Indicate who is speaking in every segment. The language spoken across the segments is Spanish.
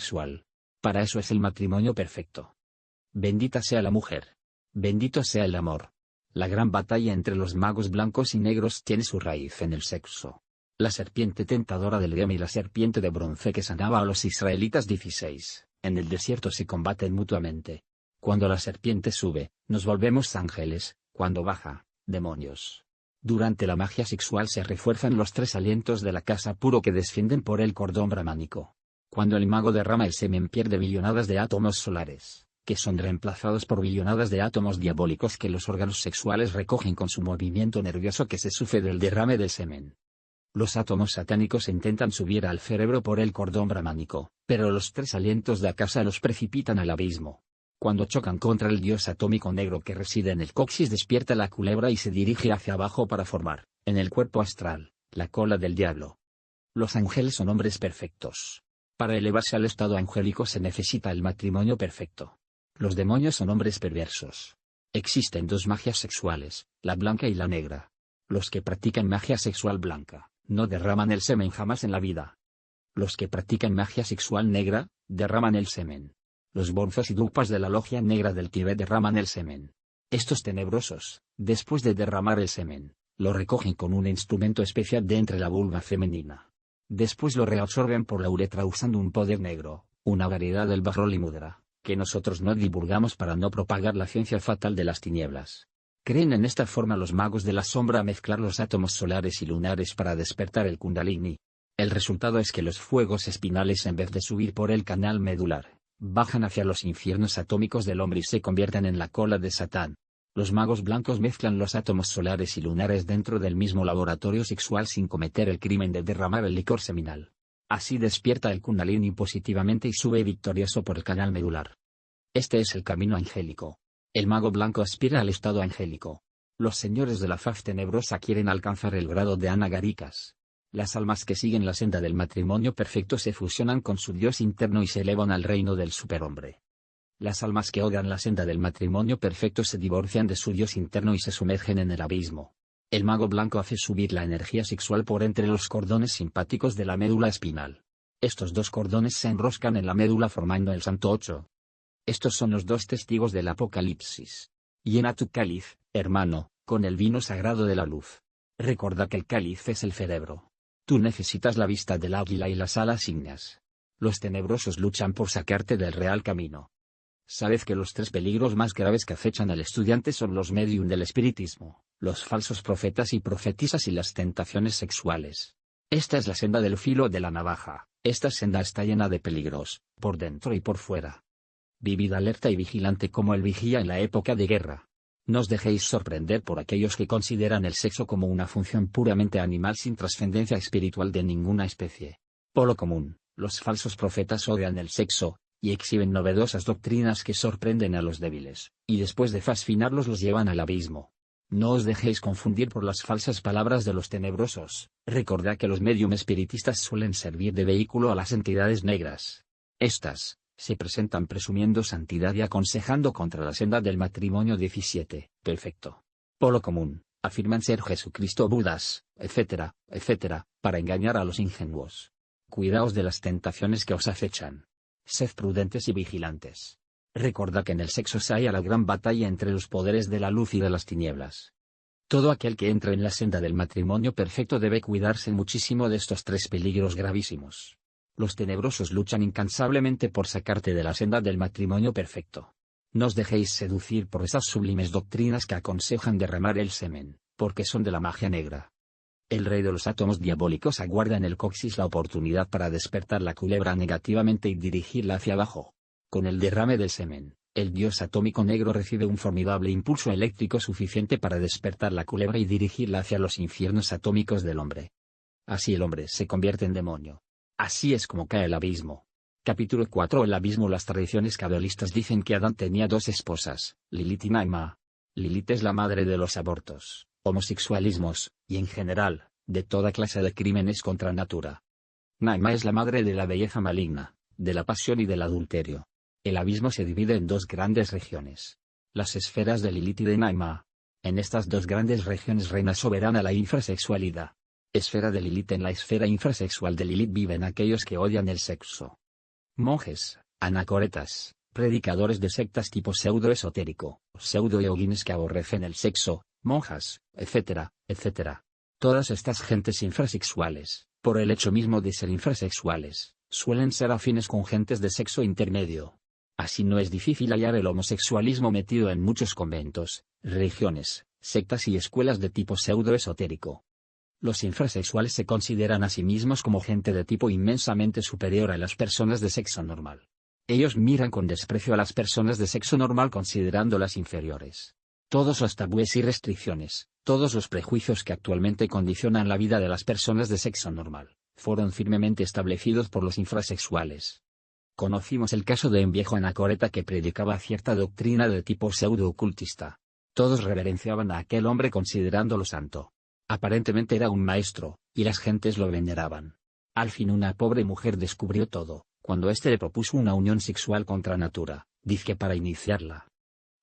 Speaker 1: sexual. Para eso es el matrimonio perfecto. Bendita sea la mujer. Bendito sea el amor. La gran batalla entre los magos blancos y negros tiene su raíz en el sexo. La serpiente tentadora del Edén y la serpiente de bronce que sanaba a los israelitas 16, en el desierto se combaten mutuamente. Cuando la serpiente sube, nos volvemos ángeles, cuando baja, demonios. Durante la magia sexual se refuerzan los tres alientos de la casa puro que descienden por el cordón brahmánico. Cuando el mago derrama el semen pierde billonadas de átomos solares, que son reemplazados por billonadas de átomos diabólicos que los órganos sexuales recogen con su movimiento nervioso que se sufre del derrame del semen. Los átomos satánicos intentan subir al cerebro por el cordón brahmánico, pero los tres alientos de Akasa los precipitan al abismo. Cuando chocan contra el dios atómico negro que reside en el coxis despierta la culebra y se dirige hacia abajo para formar, en el cuerpo astral, la cola del diablo. Los ángeles son hombres perfectos. Para elevarse al estado angélico se necesita el matrimonio perfecto. Los demonios son hombres perversos. Existen dos magias sexuales, la blanca y la negra. Los que practican magia sexual blanca, no derraman el semen jamás en la vida. Los que practican magia sexual negra, derraman el semen. Los bonzos y dupas de la logia negra del Tíbet derraman el semen. Estos tenebrosos, después de derramar el semen, lo recogen con un instrumento especial de entre la vulva femenina. Después lo reabsorben por la uretra usando un poder negro, una variedad del Bajroli Mudra, que nosotros no divulgamos para no propagar la ciencia fatal de las tinieblas. Creen en esta forma los magos de la sombra mezclar los átomos solares y lunares para despertar el Kundalini. El resultado es que los fuegos espinales en vez de subir por el canal medular, bajan hacia los infiernos atómicos del hombre y se convierten en la cola de Satán. Los magos blancos mezclan los átomos solares y lunares dentro del mismo laboratorio sexual sin cometer el crimen de derramar el licor seminal. Así despierta el Kundalini positivamente y sube victorioso por el canal medular. Este es el camino angélico. El mago blanco aspira al estado angélico. Los señores de la faz tenebrosa quieren alcanzar el grado de anagarikas. Las almas que siguen la senda del matrimonio perfecto se fusionan con su Dios interno y se elevan al reino del superhombre. Las almas que odian la senda del matrimonio perfecto se divorcian de su Dios interno y se sumergen en el abismo. El mago blanco hace subir la energía sexual por entre los cordones simpáticos de la médula espinal. Estos dos cordones se enroscan en la médula formando el Santo Ocho. Estos son los dos testigos del Apocalipsis. Llena tu cáliz, hermano, con el vino sagrado de la luz. Recuerda que el cáliz es el cerebro. Tú necesitas la vista del águila y las alas ígneas. Los tenebrosos luchan por sacarte del real camino. Sabed que los tres peligros más graves que acechan al estudiante son los medium del espiritismo, los falsos profetas y profetisas y las tentaciones sexuales. Esta es la senda del filo de la navaja. Esta senda está llena de peligros, por dentro y por fuera. Vivid alerta y vigilante como el vigía en la época de guerra. No os dejéis sorprender por aquellos que consideran el sexo como una función puramente animal sin trascendencia espiritual de ninguna especie. Por lo común, los falsos profetas odian el sexo, y exhiben novedosas doctrinas que sorprenden a los débiles, y después de fascinarlos los llevan al abismo. No os dejéis confundir por las falsas palabras de los tenebrosos. Recordad que los médium espiritistas suelen servir de vehículo a las entidades negras. Estas se presentan presumiendo santidad y aconsejando contra la senda del matrimonio 17, perfecto. Por lo común, afirman ser Jesucristo, Budas, etc., etc., para engañar a los ingenuos. Cuidaos de las tentaciones que os acechan. Sed prudentes y vigilantes. Recordad que en el sexo se halla la gran batalla entre los poderes de la luz y de las tinieblas. Todo aquel que entre en la senda del matrimonio perfecto debe cuidarse muchísimo de estos tres peligros gravísimos. Los tenebrosos luchan incansablemente por sacarte de la senda del matrimonio perfecto. No os dejéis seducir por esas sublimes doctrinas que aconsejan derramar el semen, porque son de la magia negra. El rey de los átomos diabólicos aguarda en el coxis la oportunidad para despertar la culebra negativamente y dirigirla hacia abajo. Con el derrame del semen, el dios atómico negro recibe un formidable impulso eléctrico suficiente para despertar la culebra y dirigirla hacia los infiernos atómicos del hombre. Así el hombre se convierte en demonio. Así es como cae el abismo. Capítulo 4. El abismo. Las tradiciones cabalistas dicen que Adán tenía dos esposas, Lilith y Naima. Lilith es la madre de los abortos, homosexualismos, y en general, de toda clase de crímenes contra natura. Naima es la madre de la belleza maligna, de la pasión y del adulterio. El abismo se divide en dos grandes regiones. Las esferas de Lilith y de Naima. En estas dos grandes regiones reina soberana la infrasexualidad. Esfera de Lilith. En la esfera infrasexual de Lilith viven aquellos que odian el sexo. monjes, anacoretas, predicadores de sectas tipo pseudo-esotérico, pseudo-yogines que aborrecen el sexo, monjas, etcétera, etcétera. Todas estas gentes infrasexuales, por el hecho mismo de ser infrasexuales, suelen ser afines con gentes de sexo intermedio. Así no es difícil hallar el homosexualismo metido en muchos conventos, religiones, sectas y escuelas de tipo pseudo-esotérico. Los infrasexuales se consideran a sí mismos como gente de tipo inmensamente superior a las personas de sexo normal. Ellos miran con desprecio a las personas de sexo normal considerándolas inferiores. Todos los tabúes y restricciones, todos los prejuicios que actualmente condicionan la vida de las personas de sexo normal, fueron firmemente establecidos por los infrasexuales. Conocimos el caso de un viejo anacoreta que predicaba cierta doctrina de tipo pseudo-ocultista. Todos reverenciaban a aquel hombre considerándolo santo. Aparentemente era un maestro, y las gentes lo veneraban. Al fin una pobre mujer descubrió todo, cuando éste le propuso una unión sexual contra natura, dizque para iniciarla.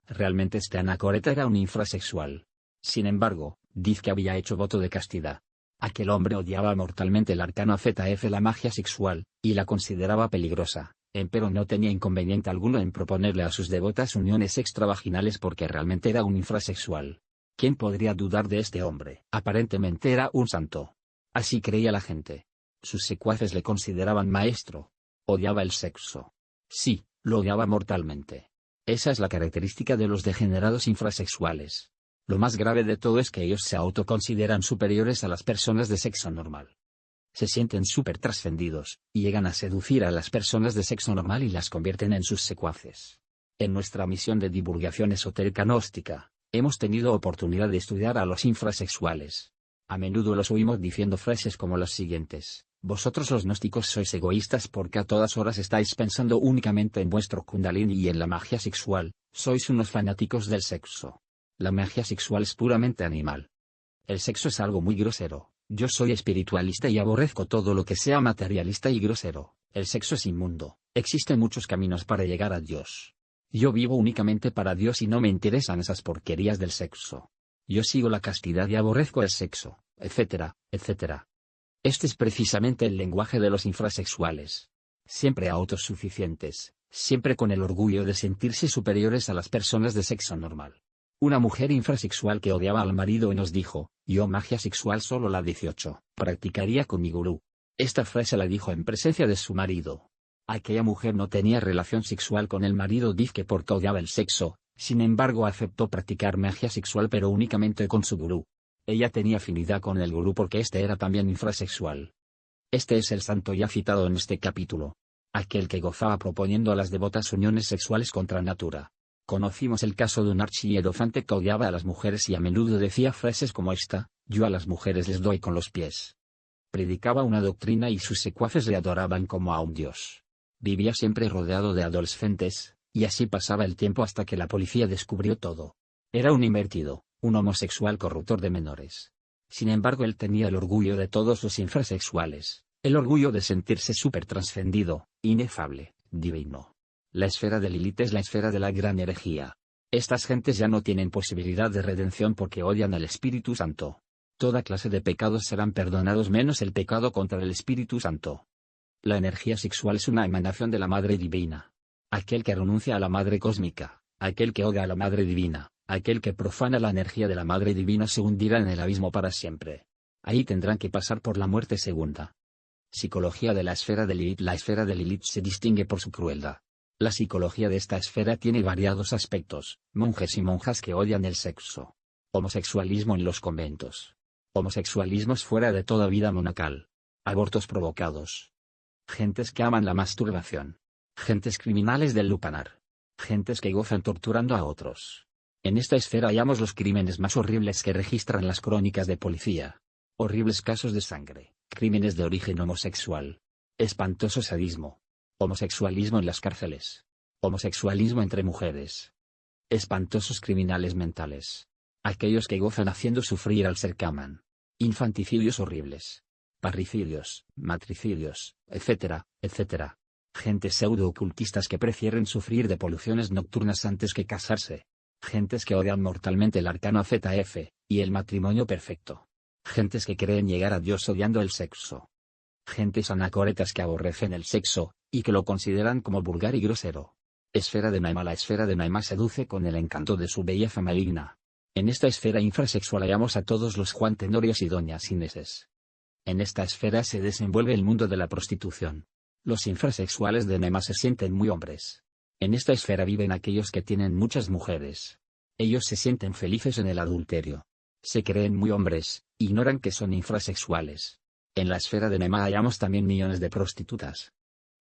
Speaker 1: Realmente este anacoreta era un infrasexual. Sin embargo, dizque había hecho voto de castidad. Aquel hombre odiaba mortalmente el arcano ZF, la magia sexual, y la consideraba peligrosa, empero no tenía inconveniente alguno en proponerle a sus devotas uniones extravaginales porque realmente era un infrasexual. ¿Quién podría dudar de este hombre? Aparentemente era un santo. Así creía la gente. Sus secuaces le consideraban maestro. Odiaba el sexo. Sí, lo odiaba mortalmente. Esa es la característica de los degenerados infrasexuales. Lo más grave de todo es que ellos se autoconsideran superiores a las personas de sexo normal. Se sienten súper trascendidos, y llegan a seducir a las personas de sexo normal y las convierten en sus secuaces. En nuestra misión de divulgación esotérica gnóstica, hemos tenido oportunidad de estudiar a los infrasexuales. A menudo los oímos diciendo frases como las siguientes: vosotros los gnósticos sois egoístas porque a todas horas estáis pensando únicamente en vuestro kundalini y en la magia sexual, sois unos fanáticos del sexo. La magia sexual es puramente animal. El sexo es algo muy grosero. Yo soy espiritualista y aborrezco todo lo que sea materialista y grosero. El sexo es inmundo. Existen muchos caminos para llegar a Dios. Yo vivo únicamente para Dios y no me interesan esas porquerías del sexo. Yo sigo la castidad y aborrezco el sexo, etcétera, etcétera. Este es precisamente el lenguaje de los infrasexuales. Siempre autosuficientes, siempre con el orgullo de sentirse superiores a las personas de sexo normal. Una mujer infrasexual que odiaba al marido y nos dijo: yo magia sexual solo la 18, practicaría con mi gurú. Esta frase la dijo en presencia de su marido. Aquella mujer no tenía relación sexual con el marido dizque porque odiaba el sexo, sin embargo aceptó practicar magia sexual pero únicamente con su gurú. Ella tenía afinidad con el gurú porque este era también infrasexual. Este es el santo ya citado en este capítulo. Aquel que gozaba proponiendo a las devotas uniones sexuales contra natura. Conocimos el caso de un archihierofante que odiaba a las mujeres y a menudo decía frases como esta: yo a las mujeres les doy con los pies. Predicaba una doctrina y sus secuaces le adoraban como a un dios. Vivía siempre rodeado de adolescentes, y así pasaba el tiempo hasta que la policía descubrió todo. Era un invertido, un homosexual corruptor de menores. Sin embargo él tenía el orgullo de todos los infrasexuales, el orgullo de sentirse súper trascendido, inefable, divino. La esfera de Lilith es la esfera de la gran herejía. Estas gentes ya no tienen posibilidad de redención porque odian al Espíritu Santo. Toda clase de pecados serán perdonados menos el pecado contra el Espíritu Santo. La energía sexual es una emanación de la Madre Divina. Aquel que renuncia a la Madre Cósmica, aquel que odia a la Madre Divina, aquel que profana la energía de la Madre Divina se hundirá en el abismo para siempre. Ahí tendrán que pasar por la muerte segunda. Psicología de la esfera de Lilith. La esfera de Lilith se distingue por su crueldad. La psicología de esta esfera tiene variados aspectos: monjes y monjas que odian el sexo. Homosexualismo en los conventos. Homosexualismos fuera de toda vida monacal. Abortos provocados. Gentes que aman la masturbación. Gentes criminales del lupanar. Gentes que gozan torturando a otros. En esta esfera hallamos los crímenes más horribles que registran las crónicas de policía. Horribles casos de sangre, crímenes de origen homosexual. Espantoso sadismo. Homosexualismo en las cárceles. Homosexualismo entre mujeres. Espantosos criminales mentales. Aquellos que gozan haciendo sufrir al ser que aman. Infanticidios horribles. Parricidios, matricidios, etcétera, etcétera. Gentes pseudo-ocultistas que prefieren sufrir de poluciones nocturnas antes que casarse. Gentes que odian mortalmente el arcano ZF, y el matrimonio perfecto. Gentes que creen llegar a Dios odiando el sexo. Gentes anacoretas que aborrecen el sexo, y que lo consideran como vulgar y grosero. Esfera de Naima. La esfera de Naima seduce con el encanto de su belleza maligna. En esta esfera infrasexual hallamos a todos los Juan Tenorios y doñas Ineses. En esta esfera se desenvuelve el mundo de la prostitución. Los infrasexuales de Naima se sienten muy hombres. En esta esfera viven aquellos que tienen muchas mujeres. Ellos se sienten felices en el adulterio. Se creen muy hombres, ignoran que son infrasexuales. En la esfera de Naima hallamos también millones de prostitutas.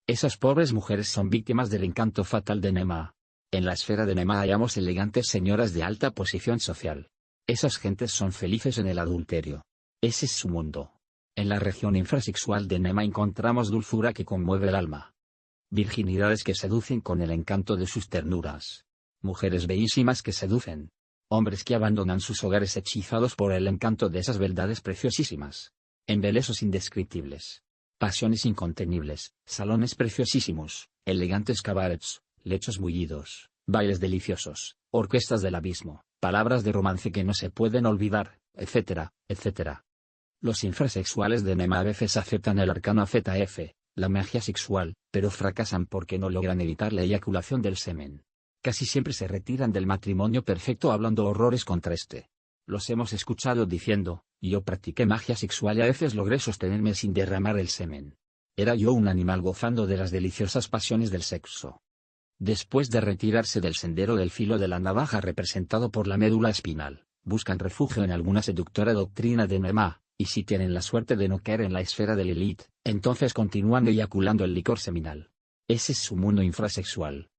Speaker 1: Esas pobres mujeres son víctimas del encanto fatal de Naima. En la esfera de Naima hallamos elegantes señoras de alta posición social. Esas gentes son felices en el adulterio. Ese es su mundo. En la región infrasexual de Naima encontramos dulzura que conmueve el alma. Virginidades que seducen con el encanto de sus ternuras. Mujeres bellísimas que seducen. Hombres que abandonan sus hogares hechizados por el encanto de esas beldades preciosísimas. Embelesos indescriptibles. Pasiones incontenibles, salones preciosísimos, elegantes cabarets, lechos bullidos, bailes deliciosos, orquestas del abismo, palabras de romance que no se pueden olvidar, etcétera, etcétera. Los infrasexuales de Naima a veces aceptan el arcano ZF, la magia sexual, pero fracasan porque no logran evitar la eyaculación del semen. Casi siempre se retiran del matrimonio perfecto hablando horrores contra este. Los hemos escuchado diciendo: yo practiqué magia sexual y a veces logré sostenerme sin derramar el semen. Era yo un animal gozando de las deliciosas pasiones del sexo. Después de retirarse del sendero del filo de la navaja representado por la médula espinal, buscan refugio en alguna seductora doctrina de Naima, y si tienen la suerte de no caer en la esfera de Lilith, entonces continúan eyaculando el licor seminal. Ese es su mundo infrasexual.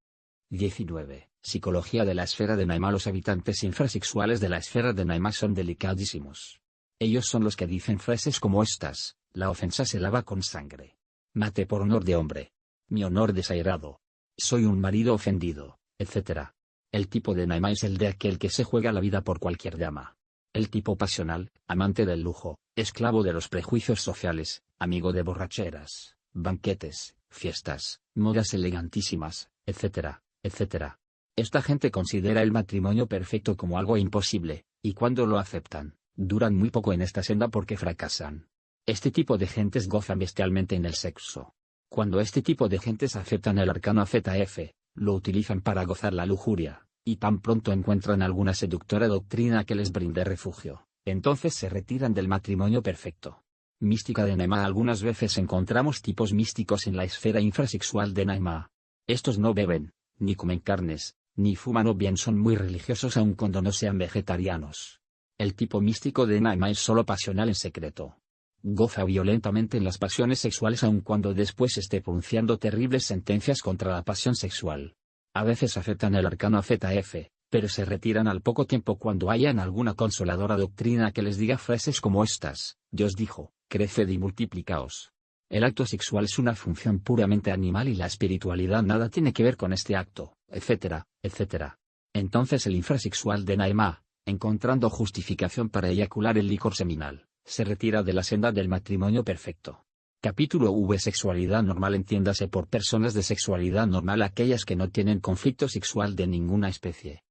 Speaker 1: 19. Psicología de la esfera de Naima. Los habitantes infrasexuales de la esfera de Naima son delicadísimos. Ellos son los que dicen frases como estas: la ofensa se lava con sangre. Maté por honor de hombre. Mi honor desairado. Soy un marido ofendido, etc. El tipo de Naima es el de aquel que se juega la vida por cualquier dama. El tipo pasional, amante del lujo, esclavo de los prejuicios sociales, amigo de borracheras, banquetes, fiestas, modas elegantísimas, etc., etc. Esta gente considera el matrimonio perfecto como algo imposible, y cuando lo aceptan, duran muy poco en esta senda porque fracasan. Este tipo de gentes gozan bestialmente en el sexo. Cuando este tipo de gentes aceptan el arcano ZF, lo utilizan para gozar la lujuria, y tan pronto encuentran alguna seductora doctrina que les brinde refugio, entonces se retiran del matrimonio perfecto. Mística de Naima. Algunas veces encontramos tipos místicos en la esfera infrasexual de Naima. Estos no beben, ni comen carnes, ni fuman o bien son muy religiosos aun cuando no sean vegetarianos. El tipo místico de Naima es solo pasional en secreto. Goza violentamente en las pasiones sexuales aun cuando después esté pronunciando terribles sentencias contra la pasión sexual. A veces aceptan el arcano ZF, pero se retiran al poco tiempo cuando hayan alguna consoladora doctrina que les diga frases como estas: Dios dijo, creced y multiplicaos. El acto sexual es una función puramente animal y la espiritualidad nada tiene que ver con este acto, etcétera, etcétera. Entonces el infrasexual de Naima, encontrando justificación para eyacular el licor seminal, se retira de la senda del matrimonio perfecto. Capítulo V. Sexualidad normal. Entiéndase por personas de sexualidad normal aquellas que no tienen conflicto sexual de ninguna especie.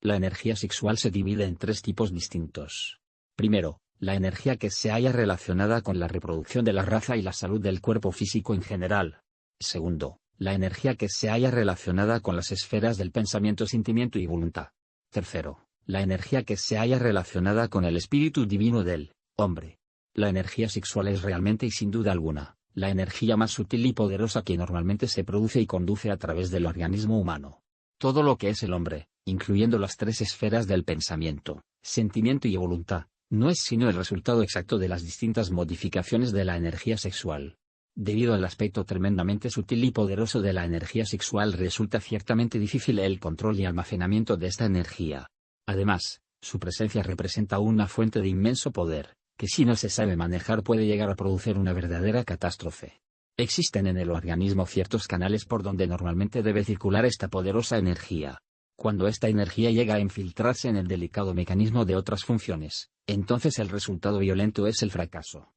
Speaker 1: La energía sexual se divide en tres tipos distintos. Primero, la energía que se halla relacionada con la reproducción de la raza y la salud del cuerpo físico en general. Segundo, la energía que se halla relacionada con las esferas del pensamiento, sentimiento y voluntad. Tercero, la energía que se halla relacionada con el espíritu divino del hombre. La energía sexual es realmente y sin duda alguna, la energía más sutil y poderosa que normalmente se produce y conduce a través del organismo humano. Todo lo que es el hombre, incluyendo las tres esferas del pensamiento, sentimiento y voluntad, no es sino el resultado exacto de las distintas modificaciones de la energía sexual. Debido al aspecto tremendamente sutil y poderoso de la energía sexual, resulta ciertamente difícil el control y almacenamiento de esta energía. Además, su presencia representa una fuente de inmenso poder, que si no se sabe manejar puede llegar a producir una verdadera catástrofe. Existen en el organismo ciertos canales por donde normalmente debe circular esta poderosa energía. Cuando esta energía llega a infiltrarse en el delicado mecanismo de otras funciones, entonces el resultado violento es el fracaso.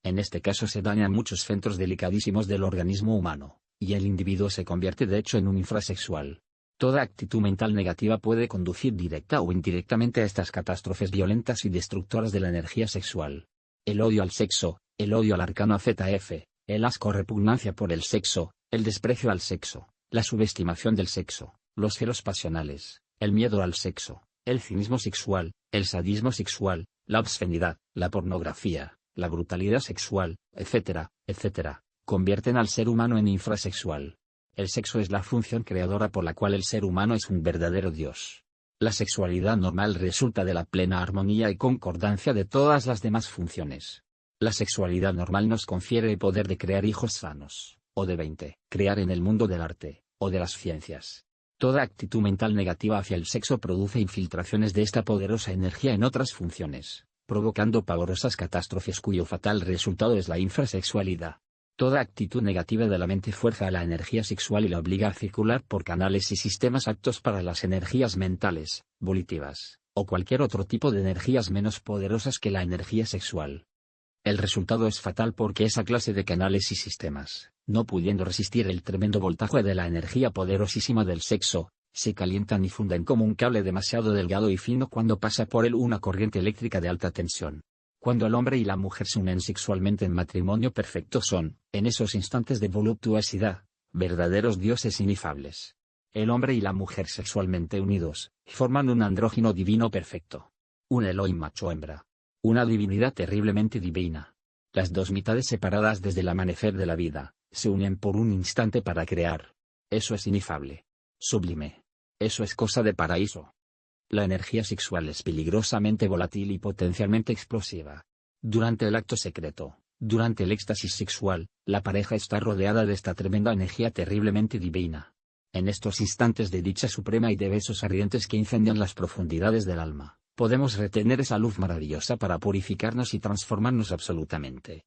Speaker 1: En este caso se dañan muchos centros delicadísimos del organismo humano, y el individuo se convierte de hecho en un infrasexual. Toda actitud mental negativa puede conducir directa o indirectamente a estas catástrofes violentas y destructoras de la energía sexual. El odio al sexo, el odio al arcano ZF, El asco o repugnancia por el sexo, el desprecio al sexo, la subestimación del sexo, los celos pasionales, el miedo al sexo, el cinismo sexual, el sadismo sexual, la obscenidad, la pornografía, la brutalidad sexual, etcétera, etcétera, convierten al ser humano en infrasexual. El sexo es la función creadora por la cual el ser humano es un verdadero Dios. La sexualidad normal resulta de la plena armonía y concordancia de todas las demás funciones. La sexualidad normal nos confiere el poder de crear hijos sanos, o de 20, crear en el mundo del arte, o de las ciencias. Toda actitud mental negativa hacia el sexo produce infiltraciones de esta poderosa energía en otras funciones, provocando pavorosas catástrofes cuyo fatal resultado es la infrasexualidad. Toda actitud negativa de la mente fuerza a la energía sexual y la obliga a circular por canales y sistemas aptos para las energías mentales, volitivas, o cualquier otro tipo de energías menos poderosas que la energía sexual. El resultado es fatal porque esa clase de canales y sistemas, no pudiendo resistir el tremendo voltaje de la energía poderosísima del sexo, se calientan y funden como un cable demasiado delgado y fino cuando pasa por él una corriente eléctrica de alta tensión. Cuando el hombre y la mujer se unen sexualmente en matrimonio perfecto son, en esos instantes de voluptuosidad, verdaderos dioses inefables. El hombre y la mujer sexualmente unidos, forman un andrógino divino perfecto. Un Elohim macho-hembra. Una divinidad terriblemente divina. Las dos mitades separadas desde el amanecer de la vida, se unen por un instante para crear. Eso es inefable. Sublime. Eso es cosa de paraíso. La energía sexual es peligrosamente volátil y potencialmente explosiva. Durante el acto secreto, durante el éxtasis sexual, la pareja está rodeada de esta tremenda energía terriblemente divina. En estos instantes de dicha suprema y de besos ardientes que incendian las profundidades del alma, podemos retener esa luz maravillosa para purificarnos y transformarnos absolutamente.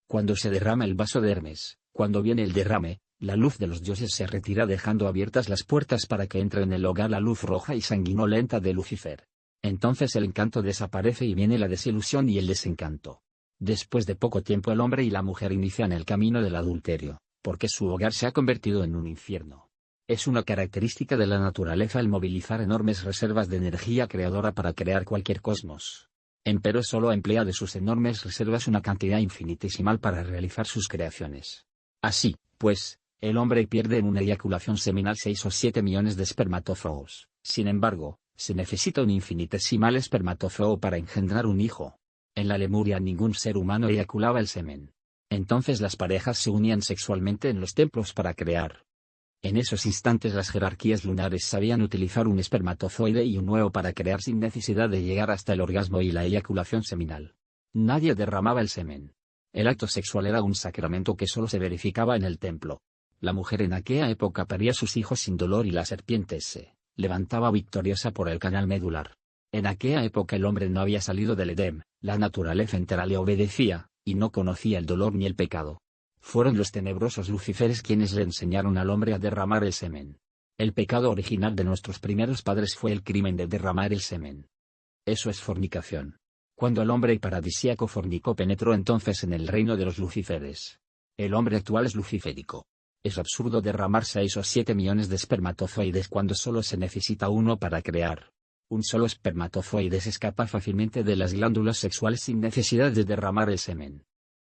Speaker 1: Cuando se derrama el vaso de Hermes, cuando viene el derrame, la luz de los dioses se retira dejando abiertas las puertas para que entre en el hogar la luz roja y sanguinolenta de Lucifer. Entonces el encanto desaparece y viene la desilusión y el desencanto. Después de poco tiempo el hombre y la mujer inician el camino del adulterio, porque su hogar se ha convertido en un infierno. Es una característica de la naturaleza el movilizar enormes reservas de energía creadora para crear cualquier cosmos. Empero solo emplea de sus enormes reservas una cantidad infinitesimal para realizar sus creaciones. Así, pues, el hombre pierde en una eyaculación seminal 6 o 7 millones de espermatozoos. Sin embargo, se necesita un infinitesimal espermatozoo para engendrar un hijo. En la Lemuria ningún ser humano eyaculaba el semen. Entonces las parejas se unían sexualmente en los templos para crear. En esos instantes las jerarquías lunares sabían utilizar un espermatozoide y un huevo para crear sin necesidad de llegar hasta el orgasmo y la eyaculación seminal. Nadie derramaba el semen. El acto sexual era un sacramento que solo se verificaba en el templo. La mujer en aquella época paría sus hijos sin dolor y la serpiente se levantaba victoriosa por el canal medular. En aquella época el hombre no había salido del Edén, la naturaleza entera le obedecía, y no conocía el dolor ni el pecado. Fueron los tenebrosos Lucíferes quienes le enseñaron al hombre a derramar el semen. El pecado original de nuestros primeros padres fue el crimen de derramar el semen. Eso es fornicación. Cuando el hombre paradisíaco fornicó penetró entonces en el reino de los Lucíferes. El hombre actual es luciférico. Es absurdo derramar 6 o 7 millones de espermatozoides cuando solo se necesita uno para crear. Un solo espermatozoide se escapa fácilmente de las glándulas sexuales sin necesidad de derramar el semen.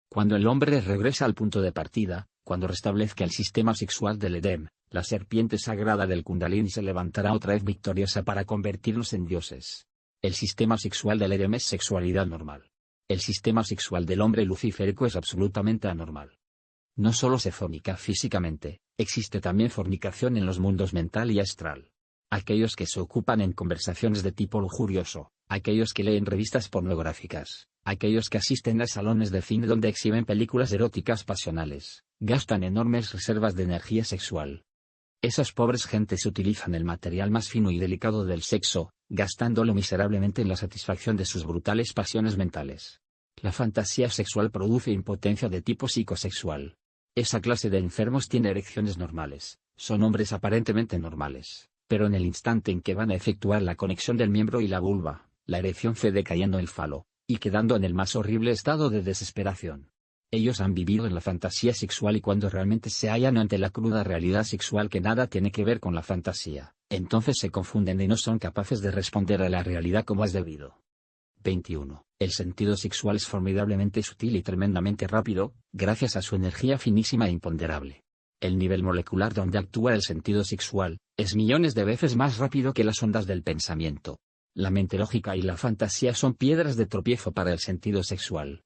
Speaker 1: Cuando el hombre regresa al punto de partida, cuando restablezca el sistema sexual del Edén, la serpiente sagrada del Kundalini se levantará otra vez victoriosa para convertirnos en dioses. El sistema sexual del Edén es sexualidad normal. El sistema sexual del hombre luciférico es absolutamente anormal. No solo se fornica físicamente, existe también fornicación en los mundos mental y astral. Aquellos que se ocupan en conversaciones de tipo lujurioso, aquellos que leen revistas pornográficas, aquellos que asisten a salones de cine donde exhiben películas eróticas pasionales, gastan enormes reservas de energía sexual. Esas pobres gentes utilizan el material más fino y delicado del sexo, gastándolo miserablemente en la satisfacción de sus brutales pasiones mentales. La fantasía sexual produce impotencia de tipo psicosexual. Esa clase de enfermos tiene erecciones normales, son hombres aparentemente normales, pero en el instante en que van a efectuar la conexión del miembro y la vulva, la erección cede cayendo el falo, y quedando en el más horrible estado de desesperación. Ellos han vivido en la fantasía sexual y cuando realmente se hallan ante la cruda realidad sexual que nada tiene que ver con la fantasía, entonces se confunden y no son capaces de responder a la realidad como es debido. 21. El sentido sexual es formidablemente sutil y tremendamente rápido, gracias a su energía finísima e imponderable. El nivel molecular donde actúa el sentido sexual, es millones de veces más rápido que las ondas del pensamiento. La mente lógica y la fantasía son piedras de tropiezo para el sentido sexual.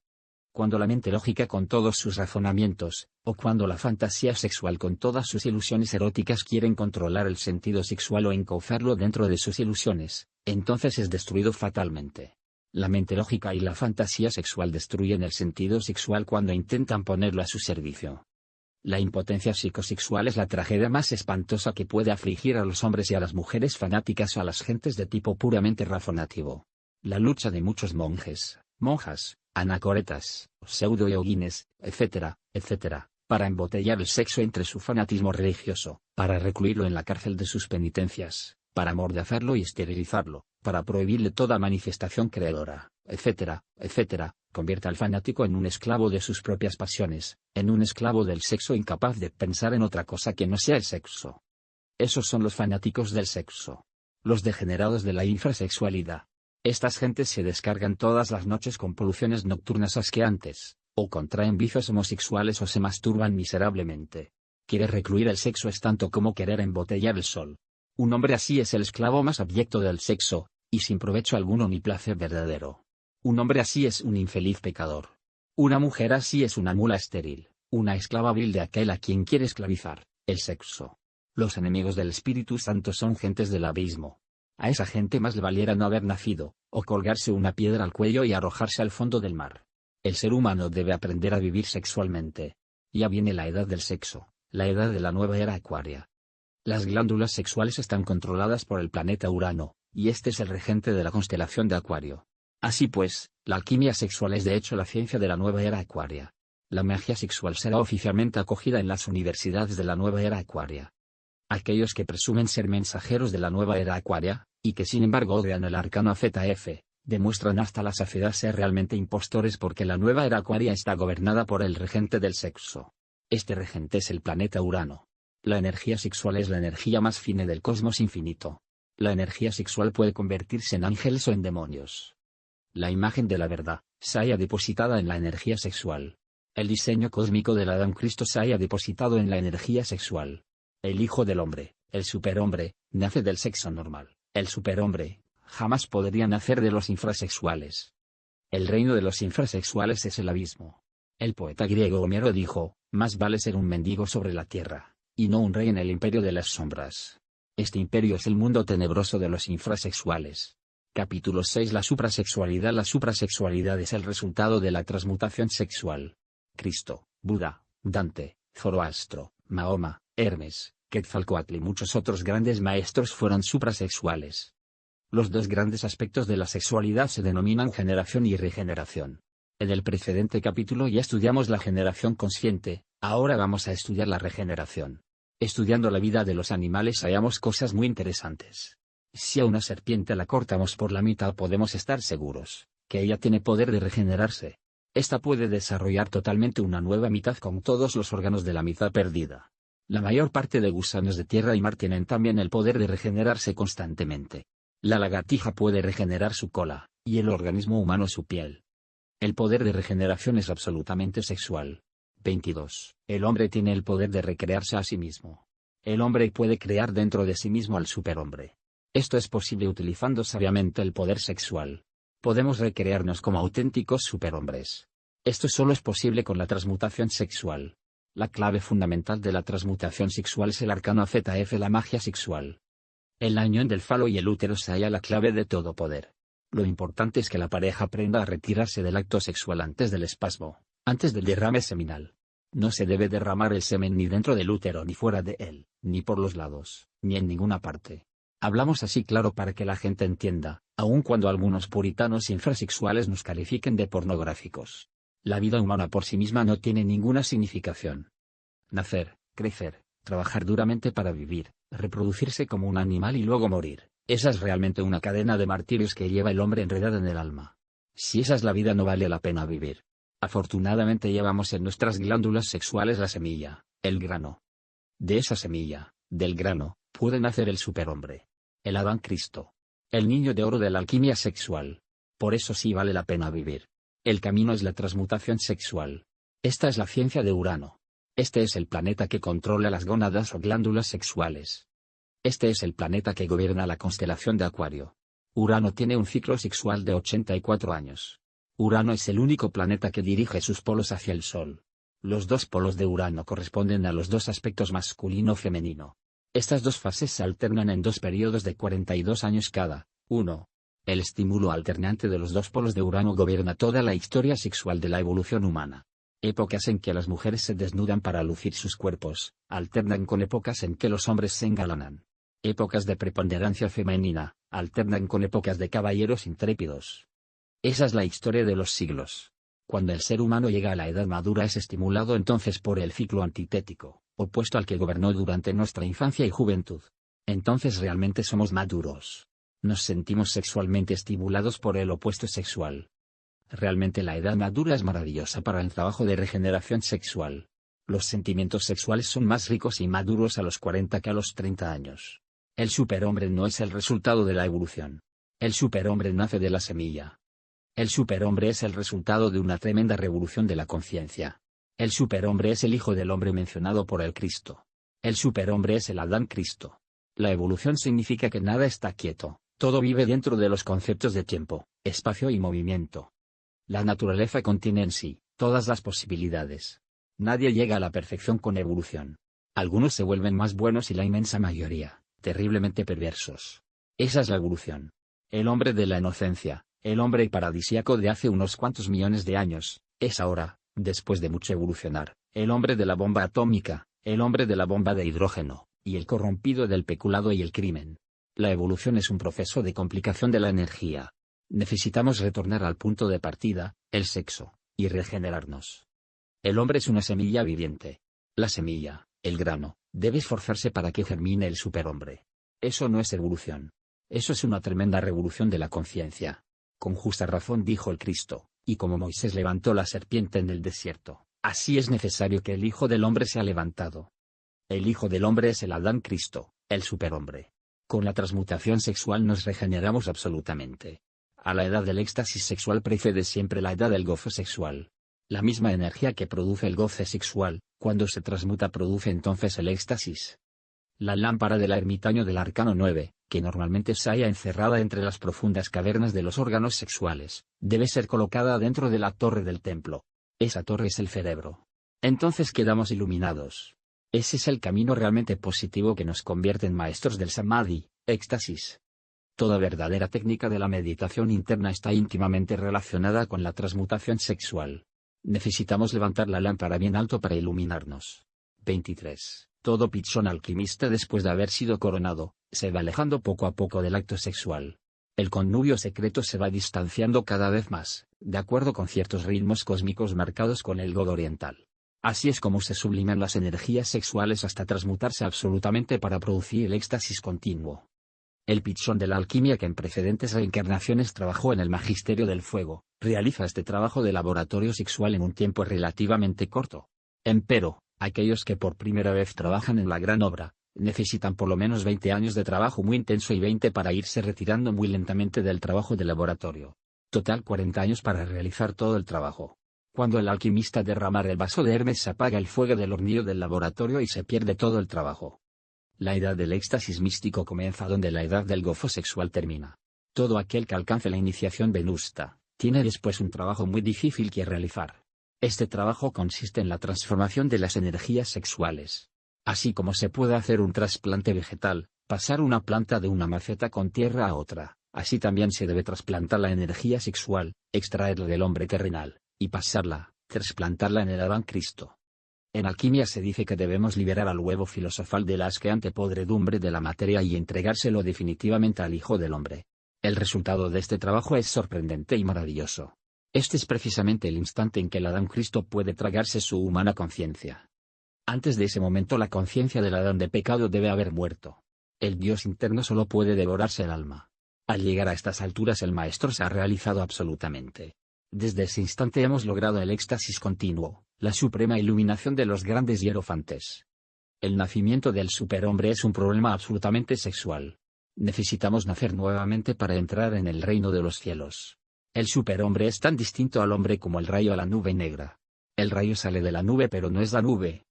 Speaker 1: Cuando la mente lógica con todos sus razonamientos, o cuando la fantasía sexual con todas sus ilusiones eróticas quieren controlar el sentido sexual o encauzarlo dentro de sus ilusiones, entonces es destruido fatalmente. La mente lógica y la fantasía sexual destruyen el sentido sexual cuando intentan ponerlo a su servicio. La impotencia psicosexual es la tragedia más espantosa que puede afligir a los hombres y a las mujeres fanáticas o a las gentes de tipo puramente razonativo. La lucha de muchos monjes, monjas, anacoretas, pseudo-yoguines, etc., para embotellar el sexo entre su fanatismo religioso, para recluirlo en la cárcel de sus penitencias, para amordazarlo y esterilizarlo, para prohibirle toda manifestación creadora, etc., convierte al fanático en un esclavo de sus propias pasiones, en un esclavo del sexo incapaz de pensar en otra cosa que no sea el sexo. Esos son los fanáticos del sexo. Los degenerados de la infrasexualidad. Estas gentes se descargan todas las noches con poluciones nocturnas asqueantes, o contraen vicios homosexuales o se masturban miserablemente. Querer recluir el sexo es tanto como querer embotellar el sol. Un hombre así es el esclavo más abyecto del sexo, y sin provecho alguno ni placer verdadero. Un hombre así es un infeliz pecador. Una mujer así es una mula estéril, una esclava vil de aquel a quien quiere esclavizar, el sexo. Los enemigos del Espíritu Santo son gentes del abismo. A esa gente más le valiera no haber nacido, o colgarse una piedra al cuello y arrojarse al fondo del mar. El ser humano debe aprender a vivir sexualmente. Ya viene la edad del sexo, la edad de la nueva era acuaria. Las glándulas sexuales están controladas por el planeta Urano, y este es el regente de la constelación de Acuario. Así pues, la alquimia sexual es de hecho la ciencia de la nueva era acuaria. La magia sexual será oficialmente acogida en las universidades de la nueva era acuaria. Aquellos que presumen ser mensajeros de la nueva era acuaria, y que sin embargo odian el arcano ZF, demuestran hasta la saciedad ser realmente impostores porque la nueva era acuaria está gobernada por el regente del sexo. Este regente es el planeta Urano. La energía sexual es la energía más fina del cosmos infinito. La energía sexual puede convertirse en ángeles o en demonios. La imagen de la verdad se halla depositada en la energía sexual. El diseño cósmico del Adán Cristo se halla depositado en la energía sexual. El Hijo del Hombre, el superhombre, nace del sexo normal. El superhombre jamás podría nacer de los infrasexuales. El reino de los infrasexuales es el abismo. El poeta griego Homero dijo, más vale ser un mendigo sobre la tierra, y no un rey en el imperio de las sombras. Este imperio es el mundo tenebroso de los infrasexuales. Capítulo 6. La suprasexualidad. La suprasexualidad es el resultado de la transmutación sexual. Cristo, Buda, Dante, Zoroastro, Mahoma, Hermes, Quetzalcóatl y muchos otros grandes maestros fueron suprasexuales. Los dos grandes aspectos de la sexualidad se denominan generación y regeneración. En el precedente capítulo ya estudiamos la generación consciente, ahora vamos a estudiar la regeneración. Estudiando la vida de los animales hallamos cosas muy interesantes. Si a una serpiente la cortamos por la mitad podemos estar seguros que ella tiene poder de regenerarse. Esta puede desarrollar totalmente una nueva mitad con todos los órganos de la mitad perdida. La mayor parte de gusanos de tierra y mar tienen también el poder de regenerarse constantemente. La lagartija puede regenerar su cola, y el organismo humano su piel. El poder de regeneración es absolutamente sexual. 22. El hombre tiene el poder de recrearse a sí mismo. El hombre puede crear dentro de sí mismo al superhombre. Esto es posible utilizando sabiamente el poder sexual. Podemos recrearnos como auténticos superhombres. Esto solo es posible con la transmutación sexual. La clave fundamental de la transmutación sexual es el arcano ZF, la magia sexual. En la unión del falo y el útero se halla la clave de todo poder. Lo importante es que la pareja aprenda a retirarse del acto sexual antes del espasmo, antes del derrame seminal. No se debe derramar el semen ni dentro del útero ni fuera de él, ni por los lados, ni en ninguna parte. Hablamos así claro para que la gente entienda, aun cuando algunos puritanos infrasexuales nos califiquen de pornográficos. La vida humana por sí misma no tiene ninguna significación. Nacer, crecer, trabajar duramente para vivir, reproducirse como un animal y luego morir, esa es realmente una cadena de martirios que lleva el hombre enredado en el alma. Si esa es la vida no vale la pena vivir. Afortunadamente llevamos en nuestras glándulas sexuales la semilla, el grano. De esa semilla, del grano, puede nacer el superhombre. El Adán Cristo. El niño de oro de la alquimia sexual. Por eso sí vale la pena vivir. El camino es la transmutación sexual. Esta es la ciencia de Urano. Este es el planeta que controla las gónadas o glándulas sexuales. Este es el planeta que gobierna la constelación de Acuario. Urano tiene un ciclo sexual de 84 años. Urano es el único planeta que dirige sus polos hacia el Sol. Los dos polos de Urano corresponden a los dos aspectos masculino-femenino. Estas dos fases se alternan en dos periodos de 42 años cada uno. El estímulo alternante de los dos polos de Urano gobierna toda la historia sexual de la evolución humana. Épocas en que las mujeres se desnudan para lucir sus cuerpos, alternan con épocas en que los hombres se engalanan. Épocas de preponderancia femenina, alternan con épocas de caballeros intrépidos. Esa es la historia de los siglos. Cuando el ser humano llega a la edad madura es estimulado entonces por el ciclo antitético, opuesto al que gobernó durante nuestra infancia y juventud. Entonces realmente somos maduros. Nos sentimos sexualmente estimulados por el opuesto sexual. Realmente la edad madura es maravillosa para el trabajo de regeneración sexual. Los sentimientos sexuales son más ricos y maduros a los 40 que a los 30 años. El superhombre no es el resultado de la evolución. El superhombre nace de la semilla. El superhombre es el resultado de una tremenda revolución de la conciencia. El superhombre es el hijo del hombre mencionado por el Cristo. El superhombre es el Adán Cristo. La evolución significa que nada está quieto, todo vive dentro de los conceptos de tiempo, espacio y movimiento. La naturaleza contiene en sí todas las posibilidades. Nadie llega a la perfección con evolución. Algunos se vuelven más buenos y la inmensa mayoría, terriblemente perversos. Esa es la evolución. El hombre de la inocencia, el hombre paradisíaco de hace unos cuantos millones de años, es ahora, después de mucho evolucionar, el hombre de la bomba atómica, el hombre de la bomba de hidrógeno, y el corrompido del peculado y el crimen. La evolución es un proceso de complicación de la energía. Necesitamos retornar al punto de partida, el sexo, y regenerarnos. El hombre es una semilla viviente. La semilla, el grano, debe esforzarse para que germine el superhombre. Eso no es evolución. Eso es una tremenda revolución de la conciencia. Con justa razón dijo el Cristo, y como Moisés levantó la serpiente en el desierto, así es necesario que el Hijo del Hombre sea levantado. El Hijo del Hombre es el Adán Cristo, el superhombre. Con la transmutación sexual nos regeneramos absolutamente. A la edad del éxtasis sexual precede siempre la edad del gozo sexual. La misma energía que produce el goce sexual, cuando se transmuta produce entonces el éxtasis. La lámpara del ermitaño del arcano 9, que normalmente se halla encerrada entre las profundas cavernas de los órganos sexuales, debe ser colocada dentro de la torre del templo. Esa torre es el cerebro. Entonces quedamos iluminados. Ese es el camino realmente positivo que nos convierte en maestros del samadhi, éxtasis. Toda verdadera técnica de la meditación interna está íntimamente relacionada con la transmutación sexual. Necesitamos levantar la lámpara bien alto para iluminarnos. 23. Todo pichón alquimista después de haber sido coronado, se va alejando poco a poco del acto sexual. El connubio secreto se va distanciando cada vez más, de acuerdo con ciertos ritmos cósmicos marcados con el God oriental. Así es como se subliman las energías sexuales hasta transmutarse absolutamente para producir el éxtasis continuo. El pichón de la alquimia que en precedentes reencarnaciones trabajó en el magisterio del fuego, realiza este trabajo de laboratorio sexual en un tiempo relativamente corto. Empero, aquellos que por primera vez trabajan en la gran obra, necesitan por lo menos 20 años de trabajo muy intenso y 20 para irse retirando muy lentamente del trabajo de laboratorio. Total 40 años para realizar todo el trabajo. Cuando el alquimista derrama el vaso de Hermes se apaga el fuego del hornillo del laboratorio y se pierde todo el trabajo. La edad del éxtasis místico comienza donde la edad del gozo sexual termina. Todo aquel que alcance la iniciación venusta, tiene después un trabajo muy difícil que realizar. Este trabajo consiste en la transformación de las energías sexuales. Así como se puede hacer un trasplante vegetal, pasar una planta de una maceta con tierra a otra, así también se debe trasplantar la energía sexual, extraerla del hombre terrenal, y pasarla, trasplantarla en el Adán Cristo. En alquimia se dice que debemos liberar al huevo filosofal de la asqueante podredumbre de la materia y entregárselo definitivamente al Hijo del Hombre. El resultado de este trabajo es sorprendente y maravilloso. Este es precisamente el instante en que el Adán Cristo puede tragarse su humana conciencia. Antes de ese momento la conciencia del Adán de pecado debe haber muerto. El Dios interno solo puede devorarse el alma. Al llegar a estas alturas el Maestro se ha realizado absolutamente. Desde ese instante hemos logrado el éxtasis continuo, la suprema iluminación de los grandes hierofantes. El nacimiento del superhombre es un problema absolutamente sexual. Necesitamos nacer nuevamente para entrar en el reino de los cielos. El superhombre es tan distinto al hombre como el rayo a la nube negra. El rayo sale de la nube pero no es la nube.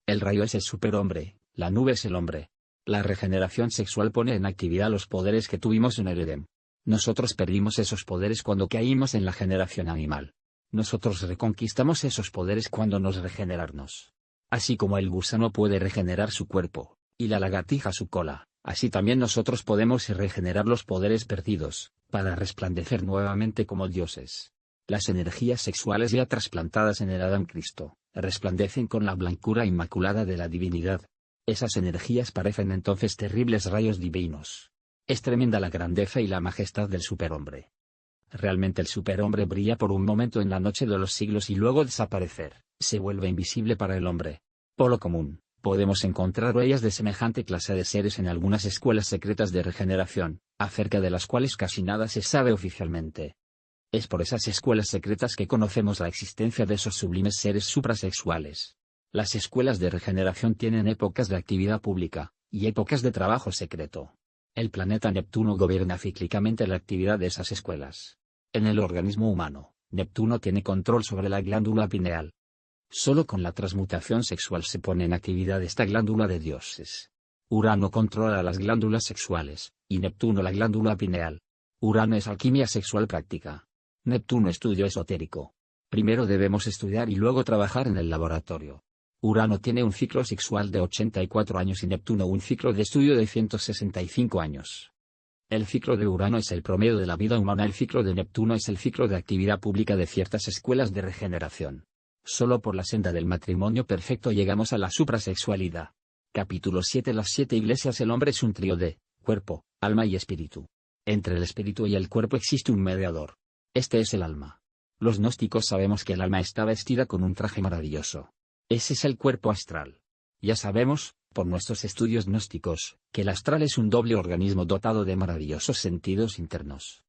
Speaker 1: El rayo es el superhombre, la nube es el hombre. La regeneración sexual pone en actividad los poderes que tuvimos en el Edén. Nosotros perdimos esos poderes cuando caímos en la generación animal. Nosotros reconquistamos esos poderes cuando nos regeneramos. Así como el gusano puede regenerar su cuerpo, y la lagartija su cola, así también nosotros podemos regenerar los poderes perdidos, para resplandecer nuevamente como dioses. Las energías sexuales ya trasplantadas en el Adán Cristo, resplandecen con la blancura inmaculada de la divinidad. Esas energías parecen entonces terribles rayos divinos. Es tremenda la grandeza y la majestad del superhombre. Realmente el superhombre brilla por un momento en la noche de los siglos y luego desaparecer, se vuelve invisible para el hombre. Por lo común, podemos encontrar huellas de semejante clase de seres en algunas escuelas secretas de regeneración, acerca de las cuales casi nada se sabe oficialmente. Es por esas escuelas secretas que conocemos la existencia de esos sublimes seres suprasexuales. Las escuelas de regeneración tienen épocas de actividad pública, y épocas de trabajo secreto. El planeta Neptuno gobierna cíclicamente la actividad de esas escuelas. En el organismo humano, Neptuno tiene control sobre la glándula pineal. Solo con la transmutación sexual se pone en actividad esta glándula de dioses. Urano controla las glándulas sexuales, y Neptuno la glándula pineal. Urano es alquimia sexual práctica. Neptuno estudio esotérico. Primero debemos estudiar y luego trabajar en el laboratorio. Urano tiene un ciclo sexual de 84 años y Neptuno un ciclo de estudio de 165 años. El ciclo de Urano es el promedio de la vida humana, el ciclo de Neptuno es el ciclo de actividad pública de ciertas escuelas de regeneración. Solo por la senda del matrimonio perfecto llegamos a la suprasexualidad. Capítulo 7. Las 7 iglesias. El hombre es un trío de cuerpo, alma y espíritu. Entre el espíritu y el cuerpo existe un mediador. Este es el alma. Los gnósticos sabemos que el alma está vestida con un traje maravilloso. Ese es el cuerpo astral. Ya sabemos, por nuestros estudios gnósticos, que el astral es un doble organismo dotado de maravillosos sentidos internos.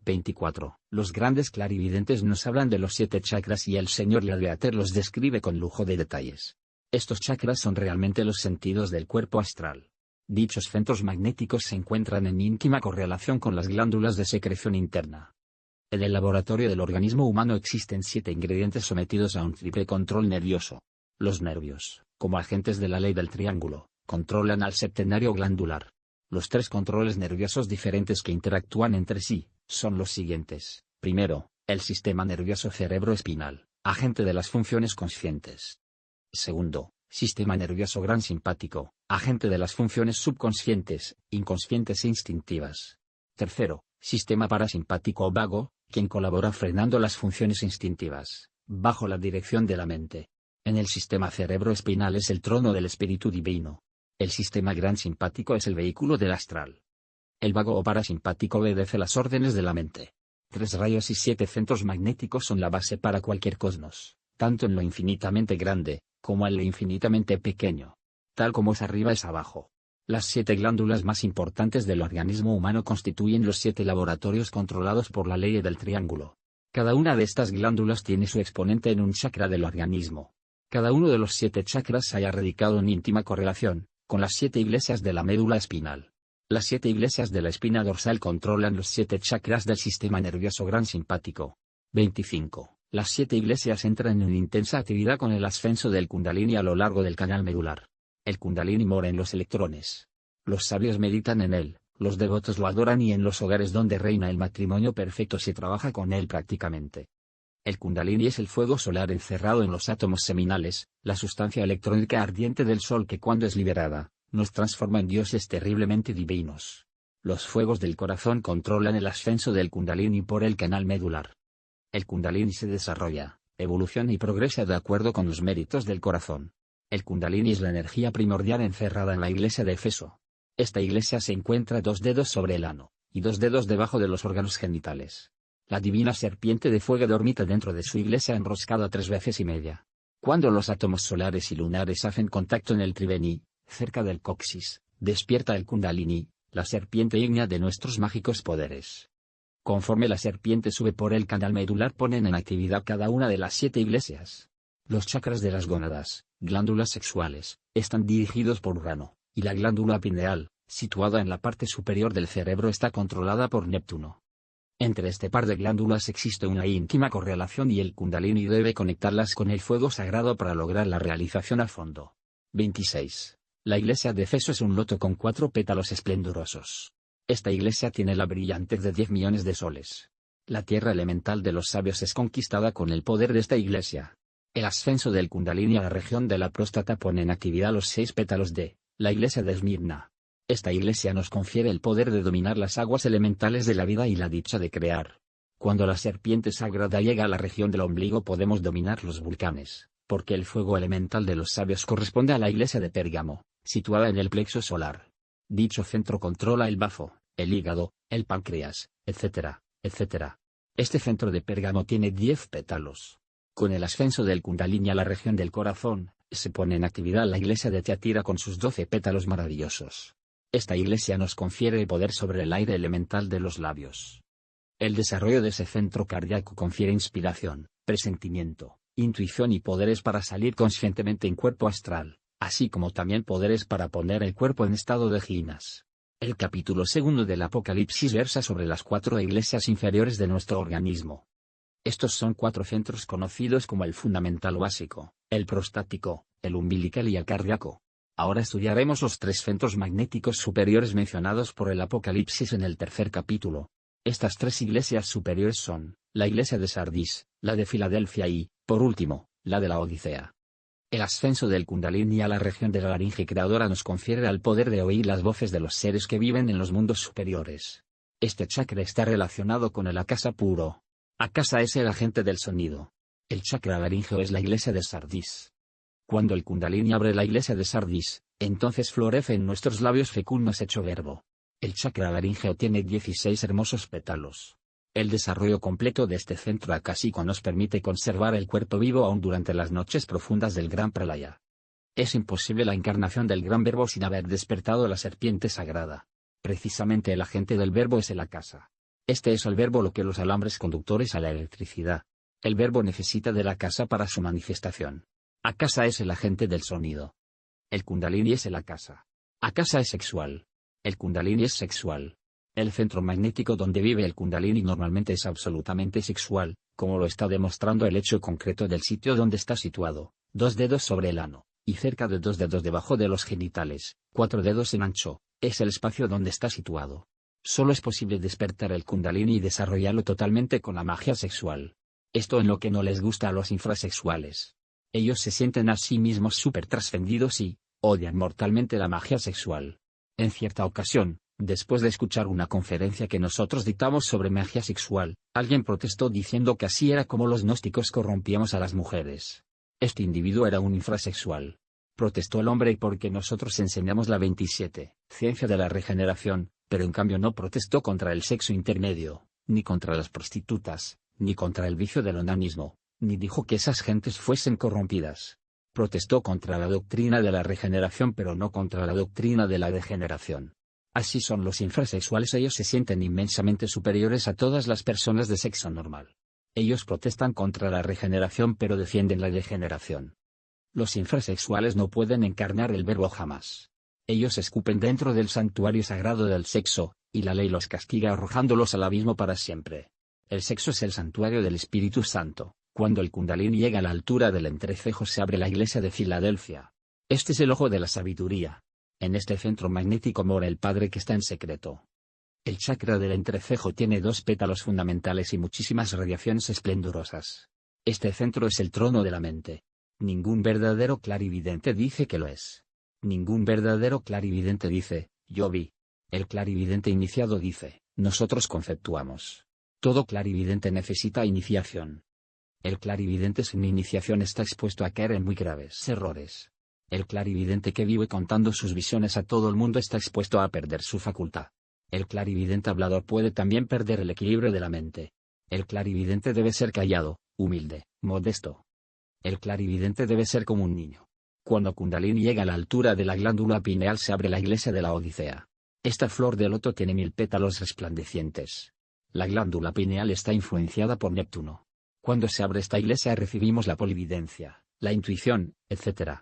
Speaker 1: 24. Los grandes clarividentes nos hablan de los 7 chakras y el señor Leadbeater los describe con lujo de detalles. Estos chakras son realmente los sentidos del cuerpo astral. Dichos centros magnéticos se encuentran en íntima correlación con las glándulas de secreción interna. En el laboratorio del organismo humano existen 7 ingredientes sometidos a un triple control nervioso. Los nervios, como agentes de la ley del triángulo, controlan al septenario glandular. Los 3 controles nerviosos diferentes que interactúan entre sí son los siguientes. Primero, el sistema nervioso cerebroespinal, agente de las funciones conscientes. Segundo, sistema nervioso gran simpático, agente de las funciones subconscientes, inconscientes e instintivas. Tercero, sistema parasimpático o vago, quien colabora frenando las funciones instintivas, bajo la dirección de la mente. En el sistema cerebroespinal es el trono del espíritu divino. El sistema gran simpático es el vehículo del astral. El vago o parasimpático obedece las órdenes de la mente. 3 rayos y 7 centros magnéticos son la base para cualquier cosmos, tanto en lo infinitamente grande, como en lo infinitamente pequeño. Tal como es arriba es abajo. Las 7 glándulas más importantes del organismo humano constituyen los 7 laboratorios controlados por la ley del triángulo. Cada una de estas glándulas tiene su exponente en un chakra del organismo. Cada uno de los 7 chakras se halla radicado en íntima correlación con las 7 iglesias de la médula espinal. Las 7 iglesias de la espina dorsal controlan los 7 chakras del sistema nervioso gran simpático. 25. Las 7 iglesias entran en intensa actividad con el ascenso del Kundalini a lo largo del canal medular. El Kundalini mora en los electrones. Los sabios meditan en él, los devotos lo adoran y en los hogares donde reina el matrimonio perfecto se trabaja con él prácticamente. El Kundalini es el fuego solar encerrado en los átomos seminales, la sustancia electrónica ardiente del Sol que cuando es liberada, nos transforma en dioses terriblemente divinos. Los fuegos del corazón controlan el ascenso del Kundalini por el canal medular. El Kundalini se desarrolla, evoluciona y progresa de acuerdo con los méritos del corazón. El Kundalini es la energía primordial encerrada en la iglesia de Éfeso. Esta iglesia se encuentra 2 dedos sobre el ano, y 2 dedos debajo de los órganos genitales. La divina serpiente de fuego dormita dentro de su iglesia enroscada 3 veces y media. Cuando los átomos solares y lunares hacen contacto en el Triveni, cerca del coxis, despierta el Kundalini, la serpiente ígnea de nuestros mágicos poderes. Conforme la serpiente sube por el canal medular ponen en actividad cada una de las 7 iglesias. Los chakras de las gónadas, glándulas sexuales, están dirigidos por Urano, y la glándula pineal, situada en la parte superior del cerebro está controlada por Neptuno. Entre este par de glándulas existe una íntima correlación y el Kundalini debe conectarlas con el fuego sagrado para lograr la realización a fondo. 26. La iglesia de Éfeso es un loto con 4 pétalos esplendorosos. Esta iglesia tiene la brillantez de 10 millones de soles. La tierra elemental de los sabios es conquistada con el poder de esta iglesia. El ascenso del Kundalini a la región de la próstata pone en actividad los 6 pétalos de la iglesia de Esmirna. Esta iglesia nos confiere el poder de dominar las aguas elementales de la vida y la dicha de crear. Cuando la serpiente sagrada llega a la región del ombligo podemos dominar los volcanes, porque el fuego elemental de los sabios corresponde a la iglesia de Pérgamo, situada en el plexo solar. Dicho centro controla el bazo, el hígado, el páncreas, etc., etc. Este centro de Pérgamo tiene 10 pétalos. Con el ascenso del Kundalini a la región del corazón, se pone en actividad la iglesia de Tiatira con sus 12 pétalos maravillosos. Esta iglesia nos confiere el poder sobre el aire elemental de los labios. El desarrollo de ese centro cardíaco confiere inspiración, presentimiento, intuición y poderes para salir conscientemente en cuerpo astral, así como también poderes para poner el cuerpo en estado de ginas. El capítulo 2 del Apocalipsis versa sobre las 4 iglesias inferiores de nuestro organismo. Estos son 4 centros conocidos como el fundamental o básico, el prostático, el umbilical y el cardíaco. Ahora estudiaremos los 3 centros magnéticos superiores mencionados por el Apocalipsis en el 3er capítulo. Estas 3 iglesias superiores son, la iglesia de Sardis, la de Filadelfia y, por último, la de la Odisea. El ascenso del Kundalini a la región de la laringe creadora nos confiere el poder de oír las voces de los seres que viven en los mundos superiores. Este chakra está relacionado con el Akasa puro. Akasa es el agente del sonido. El chakra laríngeo es la iglesia de Sardis. Cuando el Kundalini abre la iglesia de Sardis, entonces florece en nuestros labios fecundos hecho verbo. El chakra laríngeo tiene 16 hermosos pétalos. El desarrollo completo de este centro akáshico nos permite conservar el cuerpo vivo aún durante las noches profundas del gran pralaya. Es imposible la encarnación del gran verbo sin haber despertado la serpiente sagrada. Precisamente el agente del verbo es el akasa. Este es el verbo lo que los alambres conductores a la electricidad. El verbo necesita de la akasa para su manifestación. Akasa es el agente del sonido. El Kundalini es el akasa. Akasa es sexual. El Kundalini es sexual. El centro magnético donde vive el Kundalini normalmente es absolutamente sexual, como lo está demostrando el hecho concreto del sitio donde está situado: 2 dedos sobre el ano, y cerca de 2 dedos debajo de los genitales, 4 dedos en ancho, es el espacio donde está situado. Solo es posible despertar el Kundalini y desarrollarlo totalmente con la magia sexual. Esto en lo que no les gusta a los infrasexuales. Ellos se sienten a sí mismos súper trascendidos y odian mortalmente la magia sexual. En cierta ocasión, después de escuchar una conferencia que nosotros dictamos sobre magia sexual, alguien protestó diciendo que así era como los gnósticos corrompíamos a las mujeres. Este individuo era un infrasexual. Protestó el hombre porque nosotros enseñamos la 27, ciencia de la regeneración, pero en cambio no protestó contra el sexo intermedio, ni contra las prostitutas, ni contra el vicio del onanismo, ni dijo que esas gentes fuesen corrompidas. Protestó contra la doctrina de la regeneración pero no contra la doctrina de la degeneración. Así son los infrasexuales, ellos se sienten inmensamente superiores a todas las personas de sexo normal. Ellos protestan contra la regeneración pero defienden la degeneración. Los infrasexuales no pueden encarnar el verbo jamás. Ellos escupen dentro del santuario sagrado del sexo, y la ley los castiga arrojándolos al abismo para siempre. El sexo es el santuario del Espíritu Santo. Cuando el Kundalini llega a la altura del entrecejo se abre la iglesia de Filadelfia. Este es el ojo de la sabiduría. En este centro magnético mora el Padre que está en secreto. El chakra del entrecejo tiene 2 pétalos fundamentales y muchísimas radiaciones esplendorosas. Este centro es el trono de la mente. Ningún verdadero clarividente dice que lo es. Ningún verdadero clarividente dice, yo vi. El clarividente iniciado dice, nosotros conceptuamos. Todo clarividente necesita iniciación. El clarividente sin iniciación está expuesto a caer en muy graves errores. El clarividente que vive contando sus visiones a todo el mundo está expuesto a perder su facultad. El clarividente hablador puede también perder el equilibrio de la mente. El clarividente debe ser callado, humilde, modesto. El clarividente debe ser como un niño. Cuando Kundalini llega a la altura de la glándula pineal se abre la iglesia de la Odisea. Esta flor de loto tiene 1000 pétalos resplandecientes. La glándula pineal está influenciada por Neptuno. Cuando se abre esta iglesia recibimos la polividencia, la intuición, etc.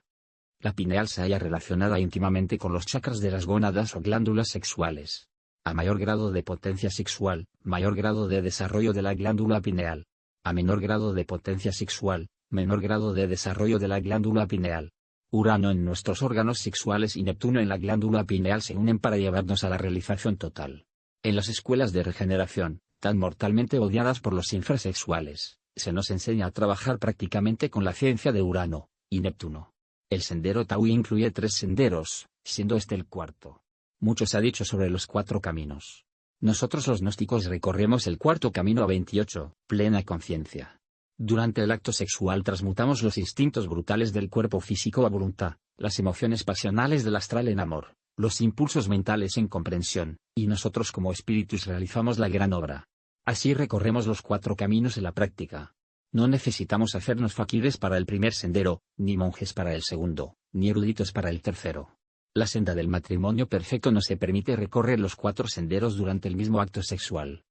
Speaker 1: La pineal se halla relacionada íntimamente con los chakras de las gónadas o glándulas sexuales. A mayor grado de potencia sexual, mayor grado de desarrollo de la glándula pineal. A menor grado de potencia sexual, menor grado de desarrollo de la glándula pineal. Urano en nuestros órganos sexuales y Neptuno en la glándula pineal se unen para llevarnos a la realización total. En las escuelas de regeneración, tan mortalmente odiadas por los infrasexuales, se nos enseña a trabajar prácticamente con la ciencia de Urano y Neptuno. El sendero Tao incluye 3 senderos, siendo este el cuarto. Mucho se ha dicho sobre los 4 caminos. Nosotros los gnósticos recorremos el cuarto camino a 28, plena conciencia. Durante el acto sexual transmutamos los instintos brutales del cuerpo físico a voluntad, las emociones pasionales del astral en amor, los impulsos mentales en comprensión, y nosotros como espíritus realizamos la gran obra. Así recorremos los 4 caminos en la práctica. No necesitamos hacernos faquires para el primer sendero, ni monjes para el segundo, ni eruditos para el tercero. La senda del matrimonio perfecto no se permite recorrer los 4 senderos durante el mismo acto sexual.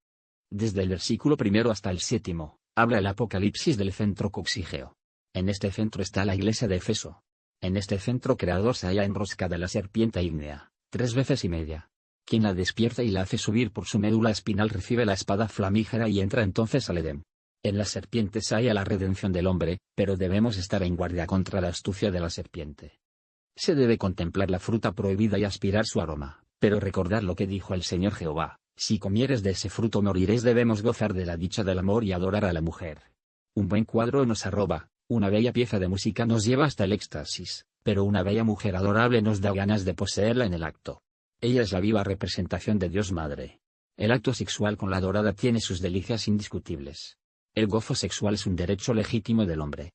Speaker 1: Desde el versículo 1 hasta el 7, habla el Apocalipsis del centro coxígeo. En este centro está la iglesia de Efeso. En este centro creador se halla enroscada la serpiente ígnea, 3 veces y media. Quien la despierta y la hace subir por su médula espinal recibe la espada flamígera y entra entonces al Edén. En la serpiente se halla la redención del hombre, pero debemos estar en guardia contra la astucia de la serpiente. Se debe contemplar la fruta prohibida y aspirar su aroma, pero recordar lo que dijo el Señor Jehová: si comieres de ese fruto moriréis. Debemos gozar de la dicha del amor y adorar a la mujer. Un buen cuadro nos arroba, una bella pieza de música nos lleva hasta el éxtasis, pero una bella mujer adorable nos da ganas de poseerla en el acto. Ella es la viva representación de Dios Madre. El acto sexual con la adorada tiene sus delicias indiscutibles. El gozo sexual es un derecho legítimo del hombre.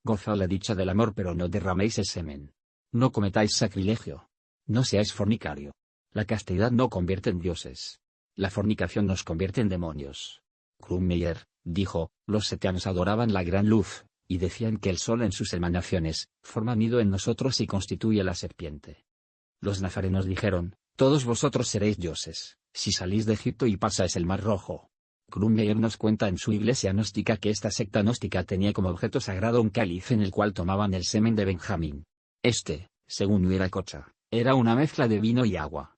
Speaker 1: Gozad la dicha del amor, pero no derraméis el semen. No cometáis sacrilegio. No seáis fornicario. La castidad no convierte en dioses. La fornicación nos convierte en demonios. Krummeyer dijo: los setianos adoraban la gran luz, y decían que el sol en sus emanaciones forma nido en nosotros y constituye la serpiente. Los nazarenos dijeron: todos vosotros seréis dioses, si salís de Egipto y pasáis el Mar Rojo. Krummeyer nos cuenta en su iglesia gnóstica que esta secta gnóstica tenía como objeto sagrado un cáliz en el cual tomaban el semen de Benjamín. Este, según Viracocha, era una mezcla de vino y agua.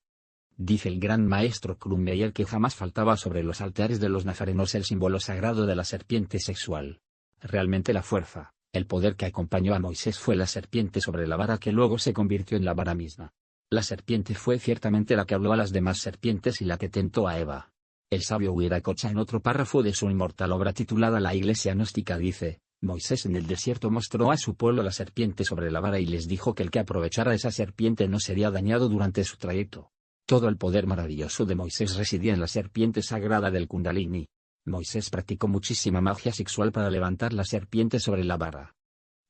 Speaker 1: Dice el gran maestro Krummeyer que jamás faltaba sobre los altares de los nazarenos el símbolo sagrado de la serpiente sexual. Realmente la fuerza, el poder que acompañó a Moisés fue la serpiente sobre la vara que luego se convirtió en la vara misma. La serpiente fue ciertamente la que habló a las demás serpientes y la que tentó a Eva. El sabio Viracocha en otro párrafo de su inmortal obra titulada La Iglesia Gnóstica dice: Moisés en el desierto mostró a su pueblo la serpiente sobre la vara y les dijo que el que aprovechara esa serpiente no sería dañado durante su trayecto. Todo el poder maravilloso de Moisés residía en la serpiente sagrada del Kundalini. Moisés practicó muchísima magia sexual para levantar la serpiente sobre la vara.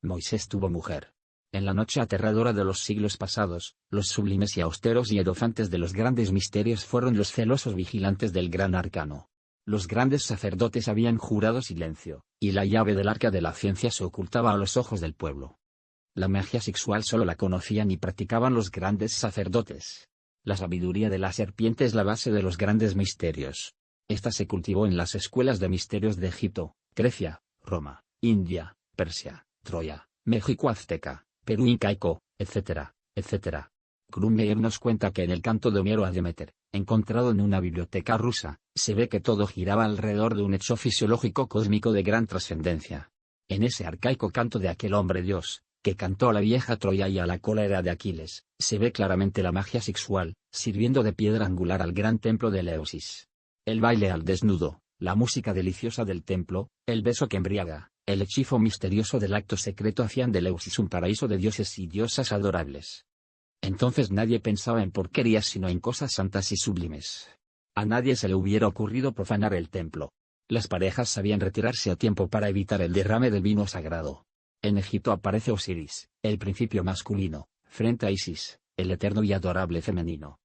Speaker 1: Moisés tuvo mujer. En la noche aterradora de los siglos pasados, los sublimes y austeros y edofantes de los grandes misterios fueron los celosos vigilantes del gran arcano. Los grandes sacerdotes habían jurado silencio, y la llave del arca de la ciencia se ocultaba a los ojos del pueblo. La magia sexual solo la conocían y practicaban los grandes sacerdotes. La sabiduría de la serpiente es la base de los grandes misterios. Esta se cultivó en las escuelas de misterios de Egipto, Grecia, Roma, India, Persia, Troya, México azteca, Perú incaico, etc., etc. Krummeyer nos cuenta que en el canto de Homero a Demeter, encontrado en una biblioteca rusa, se ve que todo giraba alrededor de un hecho fisiológico cósmico de gran trascendencia. En ese arcaico canto de aquel hombre dios, que cantó a la vieja Troya y a la cólera de Aquiles, se ve claramente la magia sexual, sirviendo de piedra angular al gran templo de Eleusis. El baile al desnudo, la música deliciosa del templo, el beso que embriaga, el hechizo misterioso del acto secreto hacían de Eleusis un paraíso de dioses y diosas adorables. Entonces nadie pensaba en porquerías sino en cosas santas y sublimes. A nadie se le hubiera ocurrido profanar el templo. Las parejas sabían retirarse a tiempo para evitar el derrame del vino sagrado. En Egipto aparece Osiris, el principio masculino, frente a Isis, el eterno y adorable femenino.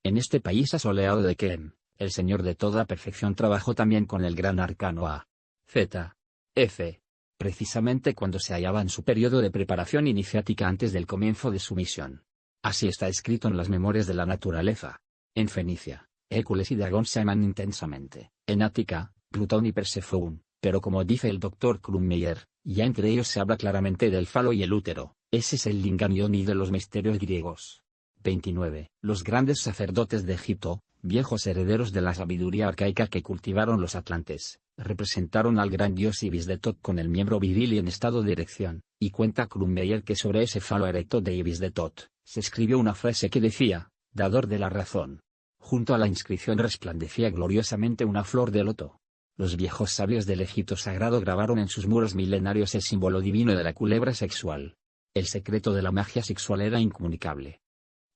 Speaker 1: En este país asoleado de Kem, el Señor de toda perfección trabajó también con el gran arcano A. Z. F. Precisamente cuando se hallaba en su periodo de preparación iniciática antes del comienzo de su misión. Así está escrito en las Memorias de la Naturaleza. En Fenicia, Hércules y Dagón se aman intensamente. En Ática, Plutón y Perséfone, pero como dice el Dr. Krummeyer, ya entre ellos se habla claramente del falo y el útero. Ese es el Lingam Yoni de los misterios griegos. 29. Los grandes sacerdotes de Egipto, viejos herederos de la sabiduría arcaica que cultivaron los atlantes, representaron al gran dios Ibis de Tot con el miembro viril y en estado de erección, y cuenta Krummeyer que sobre ese falo erecto de Ibis de Tot, se escribió una frase que decía, dador de la razón. Junto a la inscripción resplandecía gloriosamente una flor de loto. Los viejos sabios del Egipto sagrado grabaron en sus muros milenarios el símbolo divino de la culebra sexual. El secreto de la magia sexual era incomunicable.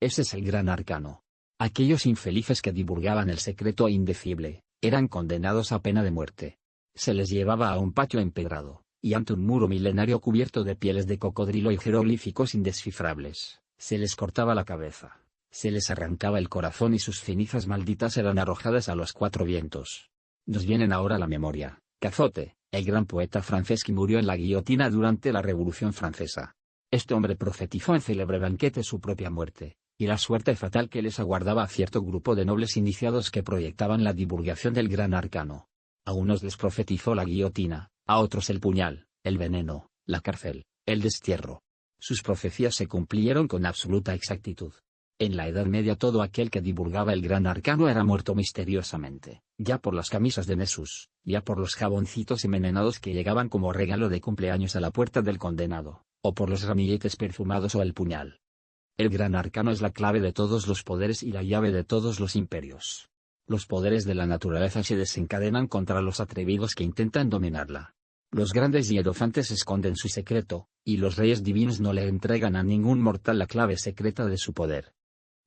Speaker 1: Ese es el gran arcano. Aquellos infelices que divulgaban el secreto indecible, eran condenados a pena de muerte. Se les llevaba a un patio empedrado, y ante un muro milenario cubierto de pieles de cocodrilo y jeroglíficos indescifrables, se les cortaba la cabeza, se les arrancaba el corazón y sus cenizas malditas eran arrojadas a los cuatro vientos. Nos vienen ahora a la memoria, Cazotte, el gran poeta francés que murió en la guillotina durante la Revolución Francesa. Este hombre profetizó en célebre banquete su propia muerte, y la suerte fatal que les aguardaba a cierto grupo de nobles iniciados que proyectaban la divulgación del gran arcano. A unos les profetizó la guillotina, a otros el puñal, el veneno, la cárcel, el destierro. Sus profecías se cumplieron con absoluta exactitud. En la Edad Media todo aquel que divulgaba el gran arcano era muerto misteriosamente, ya por las camisas de Nessus, ya por los jaboncitos envenenados que llegaban como regalo de cumpleaños a la puerta del condenado, o por los ramilletes perfumados o el puñal. El gran arcano es la clave de todos los poderes y la llave de todos los imperios. Los poderes de la naturaleza se desencadenan contra los atrevidos que intentan dominarla. Los grandes hierofantes esconden su secreto, y los reyes divinos no le entregan a ningún mortal la clave secreta de su poder.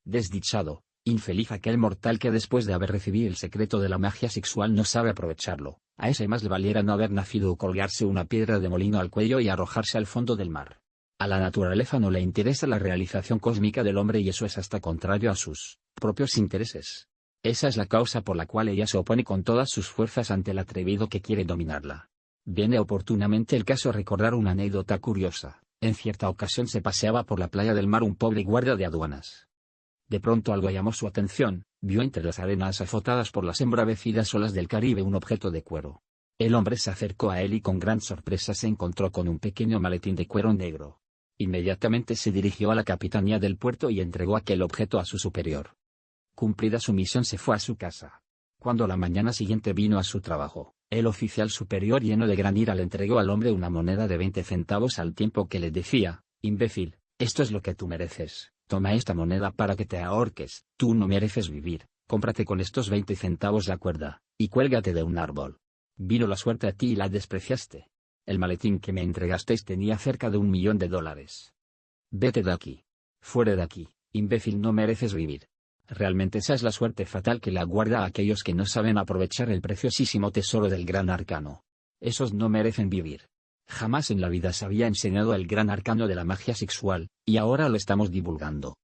Speaker 1: Desdichado, infeliz aquel mortal que después de haber recibido el secreto de la magia sexual no sabe aprovecharlo. A ese más le valiera no haber nacido o colgarse una piedra de molino al cuello y arrojarse al fondo del mar. A la naturaleza no le interesa la realización cósmica del hombre y eso es hasta contrario a sus propios intereses. Esa es la causa por la cual ella se opone con todas sus fuerzas ante el atrevido que quiere dominarla. Viene oportunamente el caso recordar una anécdota curiosa. En cierta ocasión se paseaba por la playa del mar un pobre guardia de aduanas. De pronto algo llamó su atención, vio entre las arenas azotadas por las embravecidas olas del Caribe un objeto de cuero. El hombre se acercó a él y con gran sorpresa se encontró con un pequeño maletín de cuero negro. Inmediatamente se dirigió a la capitanía del puerto y entregó aquel objeto a su superior. Cumplida su misión se fue a su casa. Cuando la mañana siguiente vino a su trabajo, el oficial superior lleno de gran ira le entregó al hombre una moneda de 20 centavos al tiempo que le decía, imbécil, esto es lo que tú mereces, toma esta moneda para que te ahorques, tú no mereces vivir, cómprate con estos 20 centavos la cuerda, y cuélgate de un árbol. Vino la suerte a ti y la despreciaste. El maletín que me entregasteis tenía cerca de $1.000.000. Vete de aquí. Fuera de aquí, imbécil, no mereces vivir. Realmente esa es la suerte fatal que le aguarda a aquellos que no saben aprovechar el preciosísimo tesoro del gran arcano. Esos no merecen vivir. Jamás en la vida se había enseñado el gran arcano de la magia sexual, y ahora lo estamos divulgando.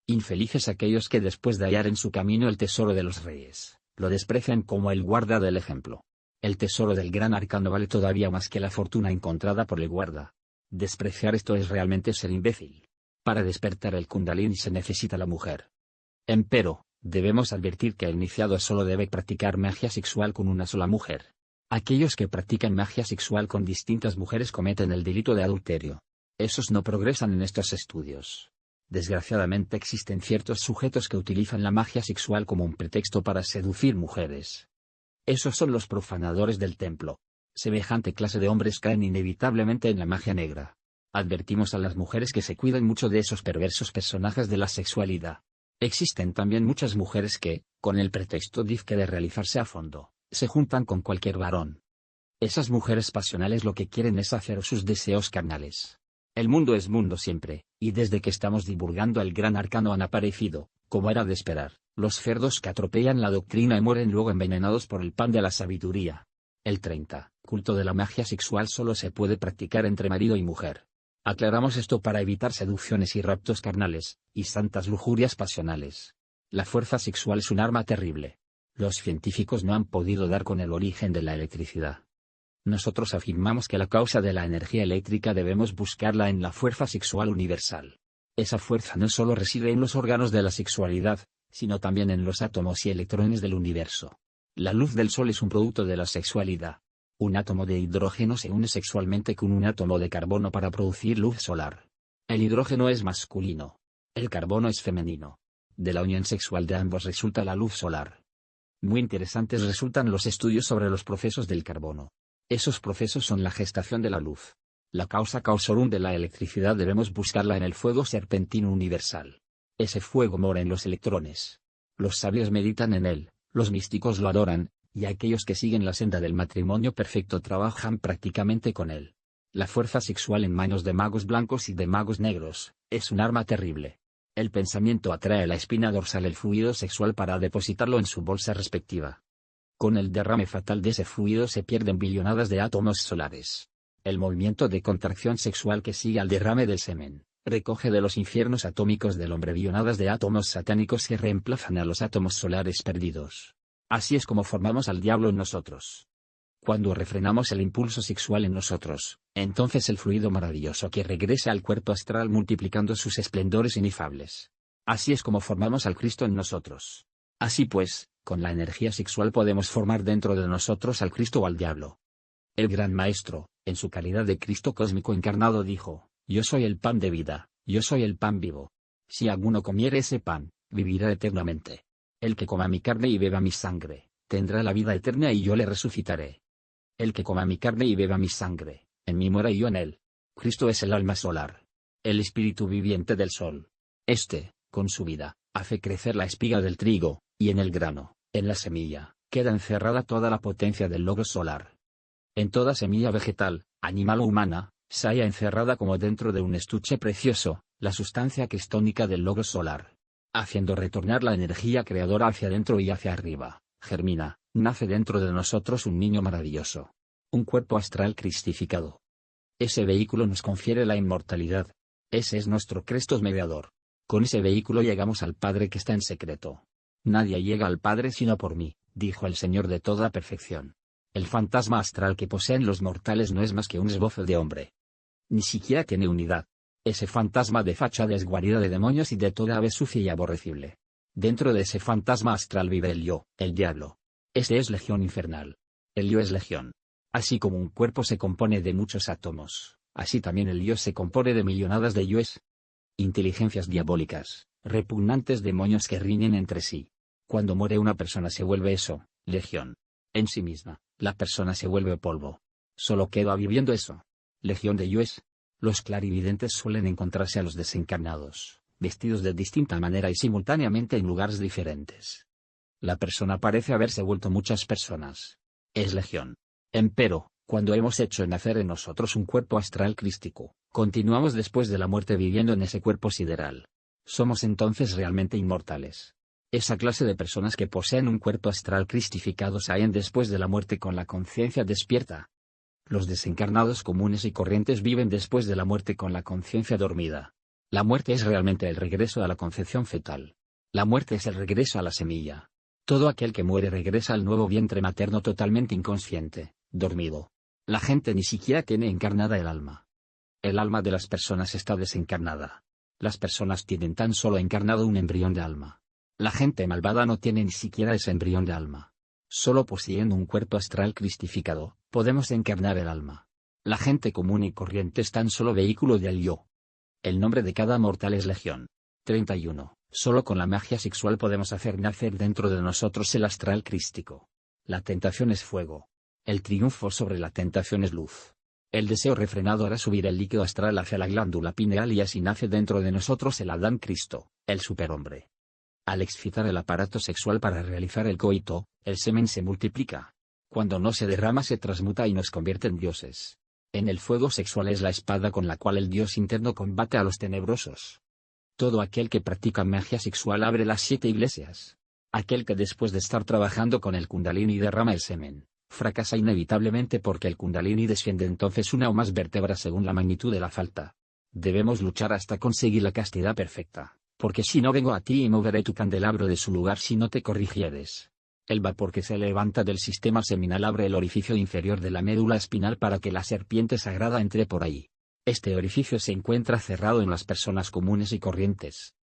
Speaker 1: Infelices aquellos que después de hallar en su camino el tesoro de los reyes, lo desprecian como el guarda del ejemplo. El tesoro del gran arcano vale todavía más que la fortuna encontrada por el guarda. Despreciar esto es realmente ser imbécil. Para despertar el Kundalini se necesita la mujer. Empero, debemos advertir que el iniciado solo debe practicar magia sexual con una sola mujer. Aquellos que practican magia sexual con distintas mujeres cometen el delito de adulterio. Esos no progresan en estos estudios. Desgraciadamente existen ciertos sujetos que utilizan la magia sexual como un pretexto para seducir mujeres. Esos son los profanadores del templo. Semejante clase de hombres caen inevitablemente en la magia negra. Advertimos a las mujeres que se cuiden mucho de esos perversos personajes de la sexualidad. Existen también muchas mujeres que, con el pretexto dizque de realizarse a fondo, se juntan con cualquier varón. Esas mujeres pasionales lo que quieren es saciar sus deseos carnales. El mundo es mundo siempre, y desde que estamos divulgando el gran arcano han aparecido, como era de esperar, los cerdos que atropellan la doctrina y mueren luego envenenados por el pan de la sabiduría. El 30. Culto de la magia sexual solo se puede practicar entre marido y mujer. Aclaramos esto para evitar seducciones y raptos carnales, y santas lujurias pasionales. La fuerza sexual es un arma terrible. Los científicos no han podido dar con el origen de la electricidad. Nosotros afirmamos que la causa de la energía eléctrica debemos buscarla en la fuerza sexual universal. Esa fuerza no solo reside en los órganos de la sexualidad, sino también en los átomos y electrones del universo. La luz del sol es un producto de la sexualidad. Un átomo de hidrógeno se une sexualmente con un átomo de carbono para producir luz solar. El hidrógeno es masculino. El carbono es femenino. De la unión sexual de ambos resulta la luz solar. Muy interesantes resultan los estudios sobre los procesos del carbono. Esos procesos son la gestación de la luz. La causa causorum de la electricidad debemos buscarla en el fuego serpentino universal. Ese fuego mora en los electrones. Los sabios meditan en él, los místicos lo adoran, y aquellos que siguen la senda del matrimonio perfecto trabajan prácticamente con él. La fuerza sexual en manos de magos blancos y de magos negros, es un arma terrible. El pensamiento atrae la espina dorsal el fluido sexual para depositarlo en su bolsa respectiva. Con el derrame fatal de ese fluido se pierden billonadas de átomos solares. El movimiento de contracción sexual que sigue al derrame del semen, recoge de los infiernos atómicos del hombre billonadas de átomos satánicos que reemplazan a los átomos solares perdidos. Así es como formamos al diablo en nosotros. Cuando refrenamos el impulso sexual en nosotros, entonces el fluido maravilloso que regresa al cuerpo astral multiplicando sus esplendores inefables. Así es como formamos al Cristo en nosotros. Así pues, con la energía sexual podemos formar dentro de nosotros al Cristo o al diablo. El gran Maestro, en su calidad de Cristo cósmico encarnado dijo, yo soy el pan de vida, yo soy el pan vivo. Si alguno comiere ese pan, vivirá eternamente. El que coma mi carne y beba mi sangre, tendrá la vida eterna y yo le resucitaré. El que coma mi carne y beba mi sangre, en mí muera y yo en él. Cristo es el alma solar. El espíritu viviente del sol. Este, con su vida, hace crecer la espiga del trigo, y en el grano, en la semilla, queda encerrada toda la potencia del logos solar. En toda semilla vegetal, animal o humana, se halla encerrada como dentro de un estuche precioso, la sustancia cristónica del logos solar. Haciendo retornar la energía creadora hacia adentro y hacia arriba, germina, nace dentro de nosotros un niño maravilloso. Un cuerpo astral cristificado. Ese vehículo nos confiere la inmortalidad. Ese es nuestro Cristo mediador. Con ese vehículo llegamos al Padre que está en secreto. Nadie llega al Padre sino por mí, dijo el Señor de toda perfección. El fantasma astral que poseen los mortales no es más que un esbozo de hombre. Ni siquiera tiene unidad. Ese fantasma de fachada es guarida de demonios y de toda ave sucia y aborrecible. Dentro de ese fantasma astral vive el yo, el diablo. Ese es legión infernal. El yo es legión. Así como un cuerpo se compone de muchos átomos, así también el yo se compone de millonadas de yoes. Inteligencias diabólicas, repugnantes demonios que riñen entre sí. Cuando muere una persona se vuelve eso, legión. En sí misma, la persona se vuelve polvo. Solo queda viviendo eso. Legión de yoes. Los clarividentes suelen encontrarse a los desencarnados, vestidos de distinta manera y simultáneamente en lugares diferentes. La persona parece haberse vuelto muchas personas. Es legión. Empero, cuando hemos hecho nacer en nosotros un cuerpo astral crístico, continuamos después de la muerte viviendo en ese cuerpo sideral. Somos entonces realmente inmortales. Esa clase de personas que poseen un cuerpo astral cristificado se hallan después de la muerte con la conciencia despierta. Los desencarnados comunes y corrientes viven después de la muerte con la conciencia dormida. La muerte es realmente el regreso a la concepción fetal. La muerte es el regreso a la semilla. Todo aquel que muere regresa al nuevo vientre materno totalmente inconsciente, dormido. La gente ni siquiera tiene encarnada el alma. El alma de las personas está desencarnada. Las personas tienen tan solo encarnado un embrión de alma. La gente malvada no tiene ni siquiera ese embrión de alma. Solo poseyendo un cuerpo astral cristificado, podemos encarnar el alma. La gente común y corriente es tan solo vehículo del yo. El nombre de cada mortal es legión. 31. Solo con la magia sexual podemos hacer nacer dentro de nosotros el astral crístico. La tentación es fuego. El triunfo sobre la tentación es luz. El deseo refrenado hará subir el líquido astral hacia la glándula pineal y así nace dentro de nosotros el Adán Cristo, el superhombre. Al excitar el aparato sexual para realizar el coito, el semen se multiplica. Cuando no se derrama se transmuta y nos convierte en dioses. En el fuego sexual es la espada con la cual el dios interno combate a los tenebrosos. Todo aquel que practica magia sexual abre las 7 iglesias. Aquel que después de estar trabajando con el kundalini derrama el semen, fracasa inevitablemente porque el kundalini desciende entonces una o más vértebras según la magnitud de la falta. Debemos luchar hasta conseguir la castidad perfecta, porque si no vengo a ti y moveré tu candelabro de su lugar si no te corrigieres. El vapor que se levanta del sistema seminal abre el orificio inferior de la médula espinal para que la serpiente sagrada entre por ahí. Este orificio se encuentra cerrado en las personas comunes y corrientes.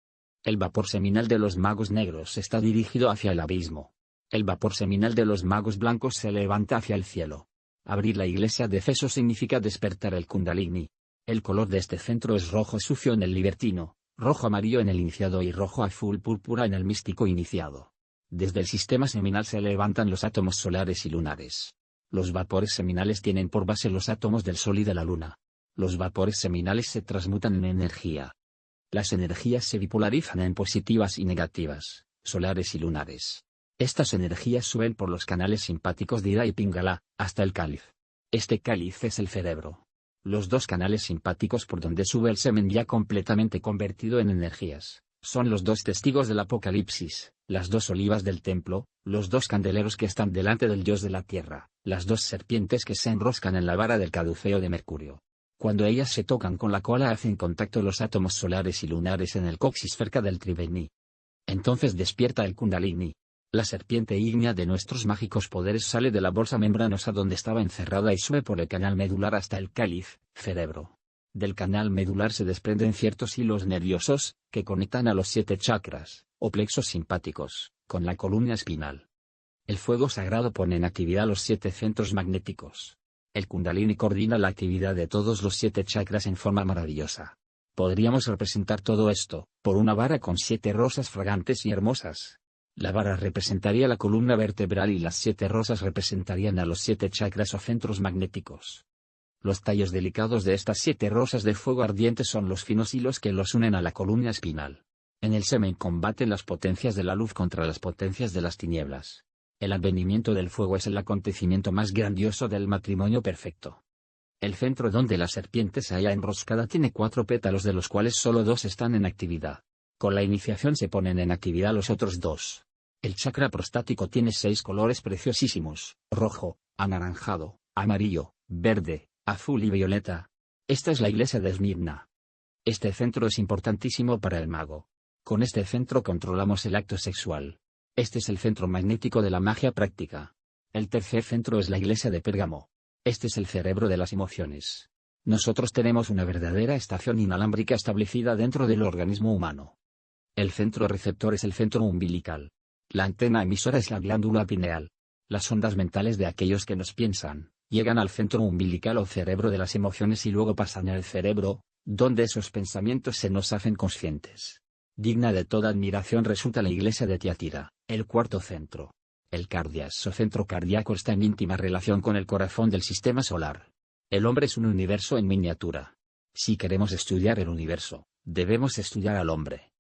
Speaker 1: El vapor seminal de los magos negros está dirigido hacia el abismo. El vapor seminal de los magos blancos se levanta hacia el cielo. Abrir la iglesia de Efeso significa despertar el kundalini. El color de este centro es rojo sucio en el libertino, rojo amarillo en el iniciado y rojo azul púrpura en el místico iniciado. Desde el sistema seminal se levantan los átomos solares y lunares. Los vapores seminales tienen por base los átomos del Sol y de la Luna. Los vapores seminales se transmutan en energía. Las energías se bipolarizan en positivas y negativas, solares y lunares. Estas energías suben por los canales simpáticos de Ida y Pingala, hasta el cáliz. Este cáliz es el cerebro. Los dos canales simpáticos por donde sube el semen ya completamente convertido en energías, son los dos testigos del Apocalipsis, las dos olivas del templo, los dos candeleros que están delante del Dios de la tierra, las dos serpientes que se enroscan en la vara del caduceo de Mercurio. Cuando ellas se tocan con la cola hacen contacto los átomos solares y lunares en el coxis cerca del triveni. Entonces despierta el Kundalini. La serpiente ígnea de nuestros mágicos poderes sale de la bolsa membranosa donde estaba encerrada y sube por el canal medular hasta el cáliz, cerebro. Del canal medular se desprenden ciertos hilos nerviosos, que conectan a los 7 chakras, o plexos simpáticos, con la columna espinal. El fuego sagrado pone en actividad los 7 centros magnéticos. El Kundalini coordina la actividad de todos los 7 chakras en forma maravillosa. Podríamos representar todo esto, por una vara con 7 rosas fragantes y hermosas. La vara representaría la columna vertebral y las 7 rosas representarían a los 7 chakras o centros magnéticos. Los tallos delicados de estas 7 rosas de fuego ardiente son los finos hilos que los unen a la columna espinal. En el semen combaten las potencias de la luz contra las potencias de las tinieblas. El advenimiento del fuego es el acontecimiento más grandioso del matrimonio perfecto. El centro donde la serpiente se halla enroscada tiene 4 pétalos de los cuales solo 2 están en actividad. Con la iniciación se ponen en actividad los otros 2. El chakra prostático tiene 6 colores preciosísimos: rojo, anaranjado, amarillo, verde, azul y violeta. Esta es la iglesia de Esmirna. Este centro es importantísimo para el mago. Con este centro controlamos el acto sexual. Este es el centro magnético de la magia práctica. El tercer centro es la iglesia de Pérgamo. Este es el cerebro de las emociones. Nosotros tenemos una verdadera estación inalámbrica establecida dentro del organismo humano. El centro receptor es el centro umbilical. La antena emisora es la glándula pineal. Las ondas mentales de aquellos que nos piensan, llegan al centro umbilical o cerebro de las emociones y luego pasan al cerebro, donde esos pensamientos se nos hacen conscientes. Digna de toda admiración resulta la iglesia de Tiatira, el cuarto centro. El cardias o centro cardíaco está en íntima relación con el corazón del sistema solar. El hombre es un universo en miniatura. Si queremos estudiar el universo, debemos estudiar al hombre.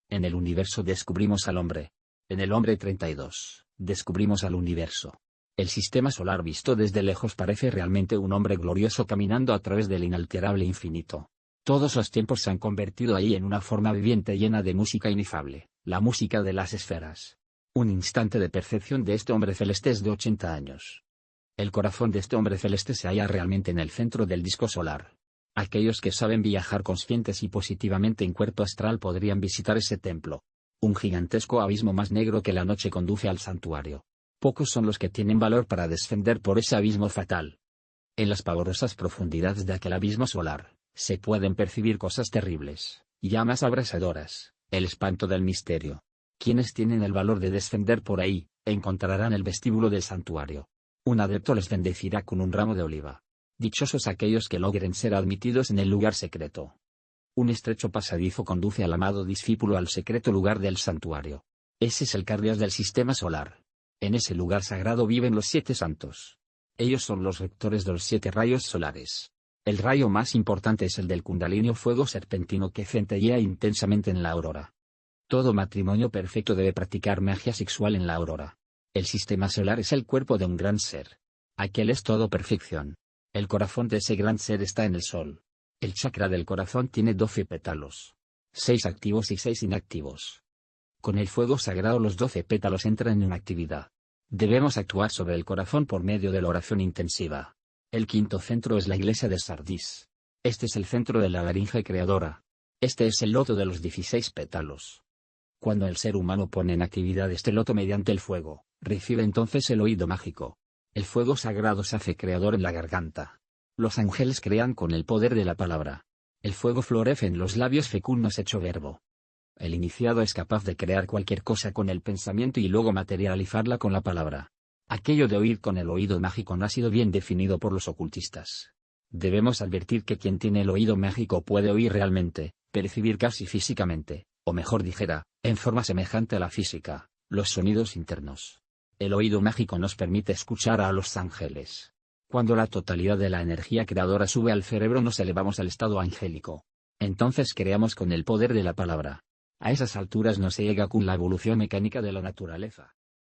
Speaker 1: En el universo descubrimos al hombre. En el hombre 32, descubrimos al universo. El sistema solar visto desde lejos parece realmente un hombre glorioso caminando a través del inalterable infinito. Todos los tiempos se han convertido ahí en una forma viviente llena de música inefable, la música de las esferas. Un instante de percepción de este hombre celeste es de 80 años. El corazón de este hombre celeste se halla realmente en el centro del disco solar. Aquellos que saben viajar conscientes y positivamente en cuerpo astral podrían visitar ese templo. Un gigantesco abismo más negro que la noche conduce al santuario. Pocos son los que tienen valor para descender por ese abismo fatal. En las pavorosas profundidades de aquel abismo solar, se pueden percibir cosas terribles, llamas abrasadoras, el espanto del misterio. Quienes tienen el valor de descender por ahí, encontrarán el vestíbulo del santuario. Un adepto les bendecirá con un ramo de oliva. Dichosos aquellos que logren ser admitidos en el lugar secreto. Un estrecho pasadizo conduce al amado discípulo al secreto lugar del santuario. Ese es el cardias del sistema solar. En ese lugar sagrado viven los 7 santos. Ellos son los rectores de los 7 rayos solares. El rayo más importante es el del Kundalini o fuego serpentino que centellea intensamente en la aurora. Todo matrimonio perfecto debe practicar magia sexual en la aurora. El sistema solar es el cuerpo de un gran ser. Aquel es todo perfección. El corazón de ese gran ser está en el sol. El chakra del corazón tiene 12 pétalos. 6 activos y 6 inactivos. Con el fuego sagrado los 12 pétalos entran en actividad. Debemos actuar sobre el corazón por medio de la oración intensiva. El quinto centro es la iglesia de Sardis. Este es el centro de la laringe creadora. Este es el loto de los 16 pétalos. Cuando el ser humano pone en actividad este loto mediante el fuego, recibe entonces el oído mágico. El fuego sagrado se hace creador en la garganta. Los ángeles crean con el poder de la palabra. El fuego florece en los labios fecundos hecho verbo. El iniciado es capaz de crear cualquier cosa con el pensamiento y luego materializarla con la palabra. Aquello de oír con el oído mágico no ha sido bien definido por los ocultistas. Debemos advertir que quien tiene el oído mágico puede oír realmente, percibir casi físicamente, o mejor dijera, en forma semejante a la física, los sonidos internos. El oído mágico nos permite escuchar a los ángeles. Cuando la totalidad de la energía creadora sube al cerebro nos elevamos al estado angélico. Entonces creamos con el poder de la palabra. A esas alturas no se llega con la evolución mecánica de la naturaleza.